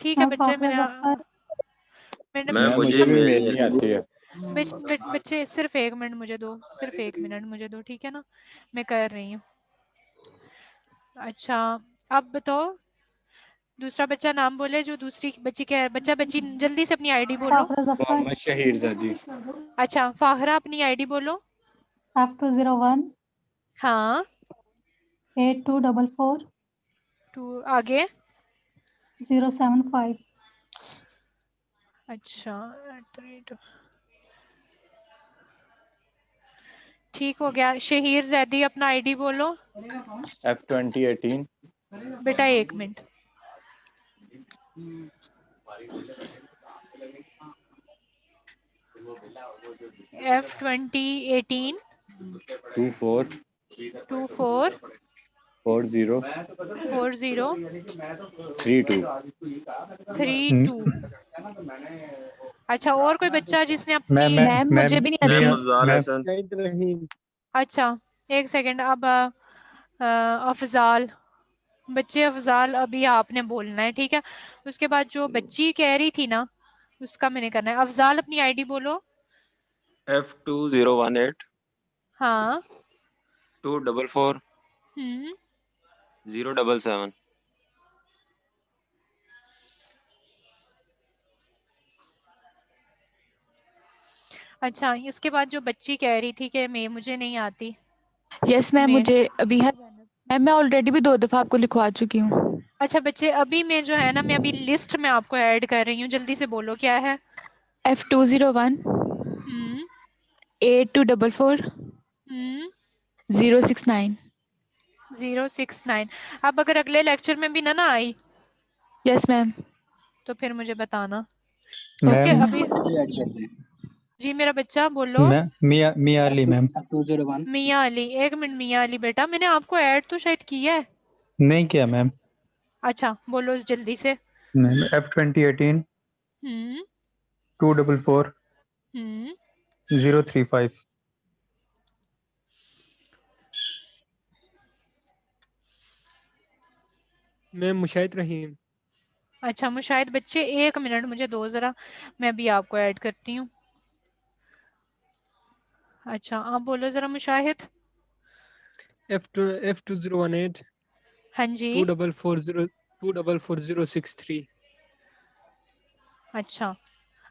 ठीक है बच्चे, मैंने मैंने मैम मुझे भी मेल नहीं आती है। बच्चे सिर्फ 1 मिनट मुझे दो, सिर्फ 1 मिनट मुझे दो, ठीक है ना? मैं कर रही हूँ। अच्छा अब बताओ, दूसरा बच्चा नाम बोले जो दूसरी बच्ची क्या है? बच्ची जल्दी से अपनी आईडी बोलो। मोहम्मद शहीर जादी। अच्छा फाहरा अपनी आईडी बोलो। F201 हाँ 8244 टू आगे। 075। अच्छा ठीक हो गया। शहीर जैदी अपना आईडी बोलो। F2018 बेटा 1 मिनट। F2018 24 24 40 40 32। 32। अच्छा और कोई बच्चा जिसने अपनी मैम मुझे भी नहीं आती। अच्छा 1 सेकंड। अब अफजाल, बच्चे अफजाल अभी आपने बोलना है, ठीक है? उसके बाद जो बच्ची कह रही थी ना उसका मैंने करना है। अफजाल अपनी आईडी बोलो। F2018 हाँ 244 हम्म 077। अच्छा इसके बाद जो बच्ची कह रही थी कि मैं मुझे नहीं आती। यस मैम, मैं मुझे अभी है मैम, मैं ऑलरेडी भी 2 दफा आपको लिखवा चुकी हूँ। अच्छा बच्चे अभी मैं जो है ना, मैं अभी लिस्ट में आपको ऐड कर रही हूँ, जल्दी से बोलो क्या है? F201 हम्म 8244 हम्म 069। 069। अब अगर अगले लेक्चर में भी ना आई यस मैम। तो फिर मुझे बताना। Okay okay ma'am. अभी जी मेरा बच्चा बोलो। मैम मिया अली मैम। 201 मियाँ अली, एक मिनट मियाँ अली बेटा, मैंने आपको ऐड तो शायद किया है। नहीं किया मैम। अच्छा बोलो जल्दी से। मैम F2018 हम्म 244 हम्म 035। मैम मुशाहिद रहीम। अच्छा मुशाहिद बच्चे, एक मिनट मुझे दो जरा, मैं भी आपको ऐड करती हूँ। अच्छा आप बोलो जरा मुशाहिद। F2018 हाँ जी 2444063। अच्छा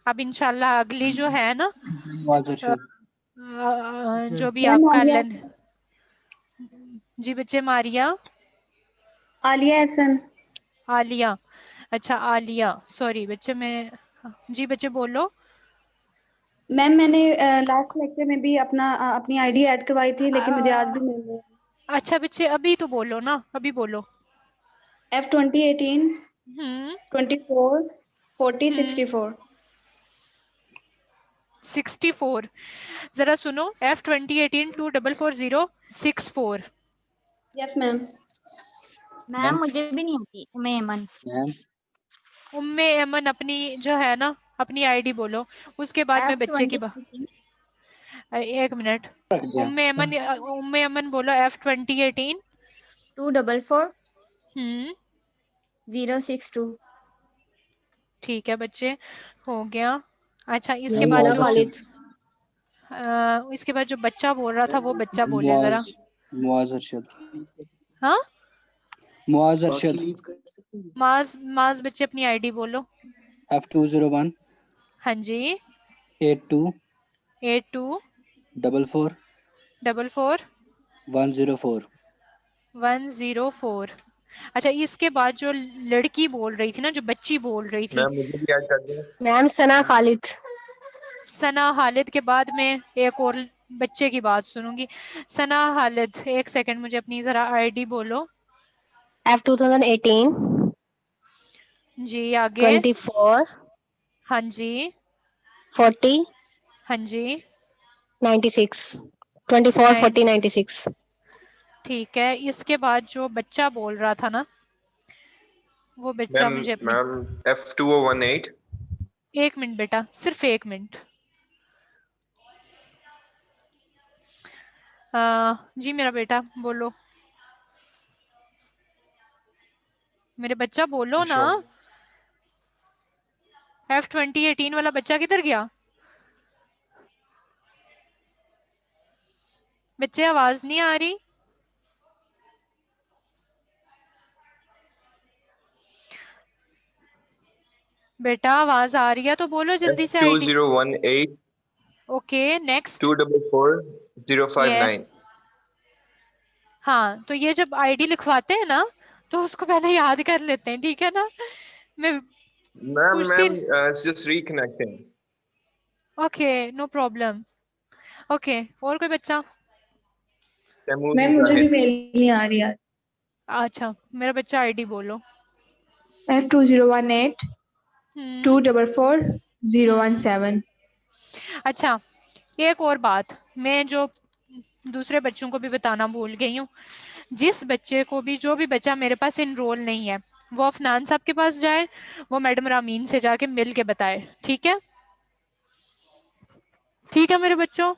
अब इंशाल्लाह अगली जो है ना जो भी मैम आपका आलिया। जी बच्चे मारिया। आलिया हसन। आलिया। अच्छा आलिया, सॉरी बच्चे मैं, जी बच्चे बोलो। मैम मैंने लास्ट लेक्चर में भी अपनी आईडी ऐड करवाई थी, लेकिन मुझे आज भी मिल गई। अच्छा बच्चे अभी तो बोलो ना, अभी बोलो। F2018 हम्म 24 40 64। 64 जरा सुनो, F2018 2444064। Yes ma'am. मैम मुझे भी नहीं आती उम्मे अमन। उम्मे अमन अपनी जो है ना अपनी आईडी बोलो, उसके बाद मैं बच्चे की एक मिनट। उम्मे अमन बोलो F2018 244 हम्म 062। ठीक है बच्चे, हो गया। अच्छा इसके मैम बाद मुआज जो अर्शद। इसके बाद जो बच्चा बोल रहा था वो बच्चा बोले जरा। मुआज अर्शद। हाँ मुआज अर्शद। माज माज बच्चे अपनी आईडी बोलो। F201 हाँ जी 82 82 44 44 104। 104। अच्छा इसके बाद जो लड़की बोल रही थी ना, जो बच्ची बोल रही थी, मैम मुझे भी ऐड कर दें। मैम सना खालिद। सना हालिद के बाद में एक और बच्चे की बात सुनूंगी। सना हालिद, एक सेकंड मुझे अपनी जरा आईडी बोलो। F2018 जी आगे। 24 हाँ जी 40 हाँ जी 96। 24 40 96। ठीक है, इसके बाद जो बच्चा बोल रहा था ना, वो बच्चा मैम मुझे अपनी, मैम F2018 एक मिनट बेटा, सिर्फ एक मिनट। जी मेरा बेटा बोलो, मेरे बच्चा बोलो ना। F2018 वाला बच्चा किधर गया? बच्चे आवाज नहीं आ रही। बेटा आवाज आ रही है तो बोलो जल्दी से आईडी। F2018 okay next. 244 059। हाँ तो ये जब आईडी लिखवाते हैं ना तो उसको पहले याद कर लेते हैं, ठीक है ना। मैं मैम पूछती। Ma'am just reconnecting। Okay no problem. Okay और कोई बच्चा? तैमूर मैम मुझे भी मुजाहिद। मेल नहीं आ रही यार। अच्छा मेरा बच्चा आईडी बोलो। F2018 244 017। अच्छा एक और बात मैं जो दूसरे बच्चों को भी बताना भूल गई हूँ, जिस बच्चे को भी, जो भी बच्चा मेरे पास इनरोल नहीं है, वो अफनान साहब के पास जाए, वो मैडम रामीन से जाके मिल के बताए, ठीक है? ठीक है मेरे बच्चों।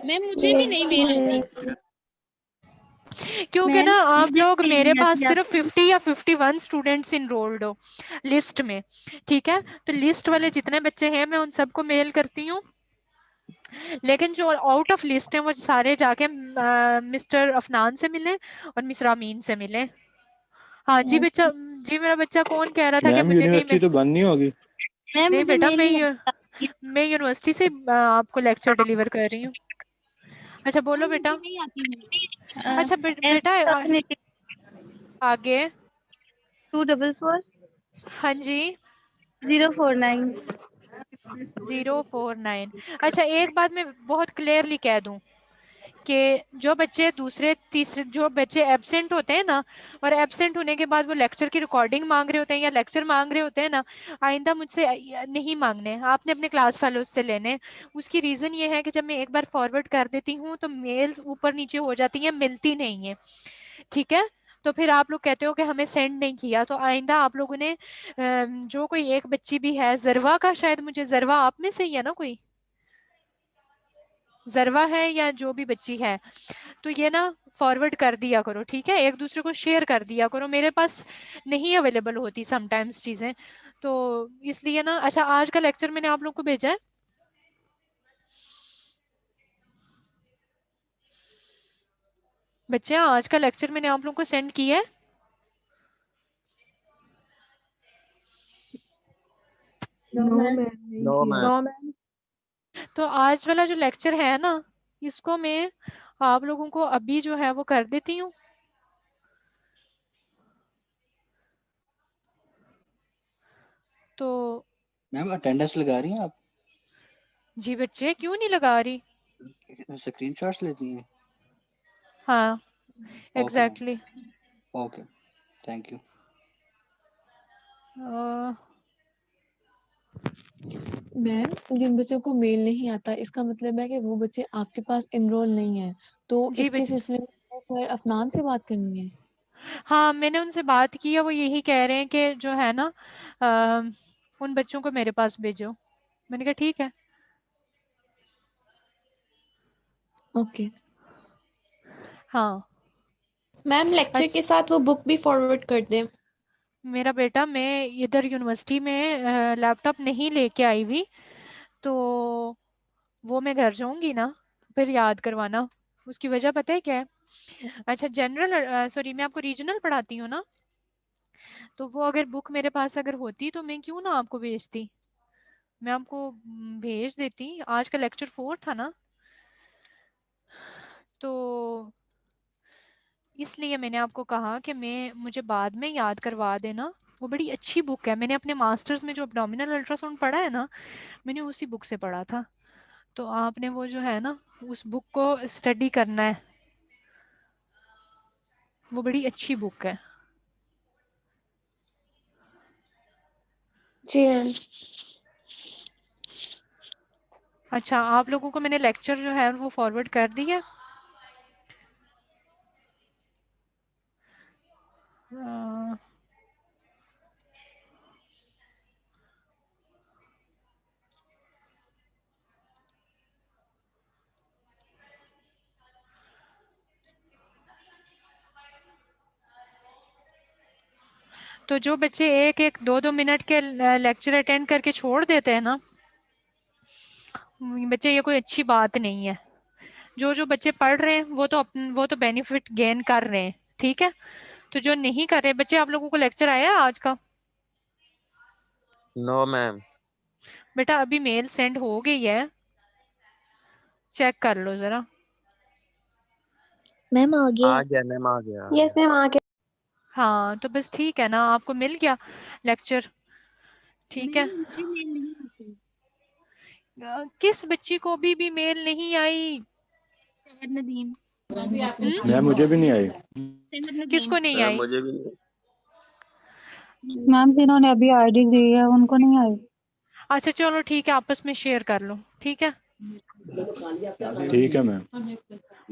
मैम मुझे भी नहीं मेल आती। क्योंकि मैम ना आप मुझे लोग, भी मेल मेरे नहीं पास आती सिर्फ आपकी। 50 या 51 स्टूडेंट्स इनरोल्ड हो लिस्ट में, ठीक है? तो लिस्ट वाले जितने बच्चे हैं मैं उन सबको मेल करती हूँ, लेकिन जो आउट ऑफ लिस्ट है वो सारे जाके मिस्टर अफनान से मिले और मिस रामीन से मिले। हाँ जी बच्चा, जी मेरा बच्चा कौन कह रहा था कि मैम मुझे नहीं यूनिवर्सिटी तो बंद नहीं होगी? मैम नहीं मुझे बेटा, मेल नहीं आती। मैं यूनिवर्सिटी से आपको लेक्चर डिलीवर कर रही हूँ। अच्छा बोलो मैम बेटा। मुझे नहीं आती मेल। अच्छा बेटा आगे। 244 हाँ जी 049। 049। अच्छा एक बात मैं बहुत क्लियरली कह दूं कि जो बच्चे दूसरे तीसरे जो बच्चे एब्सेंट होते हैं ना, और एब्सेंट होने के बाद वो लेक्चर की रिकॉर्डिंग मांग रहे होते हैं या लेक्चर मांग रहे होते हैं ना, आइंदा मुझसे नहीं मांगने, आपने अपने क्लास फेलोज से लेने। उसकी रीज़न ये है कि जब मैं एक बार फॉरवर्ड कर देती हूँ तो मेल्स ऊपर नीचे हो जाती हैं, मिलती नहीं है, ठीक है। तो फिर आप लोग कहते हो कि हमें सेंड नहीं किया, तो आइंदा आप लोगों ने जो कोई एक बच्ची भी है जरवा का, शायद मुझे जरवा आप में से ही है ना, कोई जरवा है या जो भी बच्ची है, तो ये ना फॉरवर्ड कर दिया करो, ठीक है, एक दूसरे को शेयर कर दिया करो, मेरे पास नहीं अवेलेबल होती समटाइम्स चीज़ें, तो इसलिए ना। अच्छा, आज का लेक्चर मैंने आप लोग को भेजा है, बच्चे आज का लेक्चर मैंने आप लोग को सेंड किया है। No ma'am. तो आज वाला जो लेक्चर है ना, इसको मैं आप लोगों को अभी जो है वो कर देती हूँ। तो मैम अटेंडेंस लगा रही हैं आप? जी बच्चे, क्यों नहीं लगा रही? स्क्रीनशॉट्स लेती हैं? हाँ exactly. Okay, thank you. Ma'am जिन बच्चों को मेल नहीं आता इसका मतलब है कि वो बच्चे आपके पास इनरोल नहीं है, तो जी इसके सिलसिले में सर अफनान से बात करनी है। हाँ, मैंने उनसे बात की है, वो यही कह रहे हैं कि जो है ना उन बच्चों को मेरे पास भेजो। मैंने कहा ठीक है। ओके। हाँ मैम लेक्चर के साथ वो बुक भी फॉरवर्ड कर दें। मेरा बेटा, मैं इधर यूनिवर्सिटी में लैपटॉप नहीं लेके आई हुई, तो वो मैं घर जाऊंगी ना, फिर याद करवाना। उसकी वजह पता है क्या है? अच्छा, जनरल सॉरी, मैं आपको रीजनल पढ़ाती हूँ ना, तो वो अगर बुक मेरे पास अगर होती तो मैं क्यों ना आपको भेजती, मैं आपको भेज देती। आज का लेक्चर 4 था ना, तो इसलिए मैंने आपको कहा कि मुझे बाद में याद करवा देना। वो बड़ी अच्छी बुक है, मैंने अपने मास्टर्स में जो एब्डोमिनल अल्ट्रासाउंड पढ़ा है ना, मैंने उसी बुक से पढ़ा था, तो आपने वो जो है ना उस बुक को स्टडी करना है, वो बड़ी अच्छी बुक है। जी मैम। अच्छा, आप लोगों को मैंने लेक्चर जो है वो फॉरवर्ड कर दिया। तो जो बच्चे एक एक दो दो मिनट के लेक्चर अटेंड करके छोड़ देते हैं ना बच्चे, ये कोई अच्छी बात नहीं है। जो जो बच्चे पढ़ रहे हैं वो तो बेनिफिट गेन कर रहे हैं, ठीक है। तो जो नहीं कर रहे बच्चे, आप लोगों को लेक्चर आया आज का? No ma'am. बेटा अभी मेल सेंड हो गई है, चेक कर लो जरा। मैम आ गया। आ गया मैम, आ गया। यस मैम आ गया। हाँ तो बस ठीक है ना, आपको मिल गया लेक्चर, ठीक है। मुझे मेल नहीं आती। किस बच्ची को भी मेल नहीं आई? शहर नदीम। मैम मुझे भी नहीं आई। शहर नदीम। किसको नहीं आई? मुझे भी नहीं। मैम जिन्होंने अभी आईडी दी है उनको नहीं आई। अच्छा चलो ठीक है, आपस में शेयर कर लो, ठीक है। ठीक है मैम।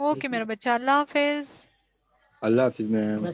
ओके मेरा बच्चा, अल्लाह हाफिज। अल्लाह हाफिज मैम।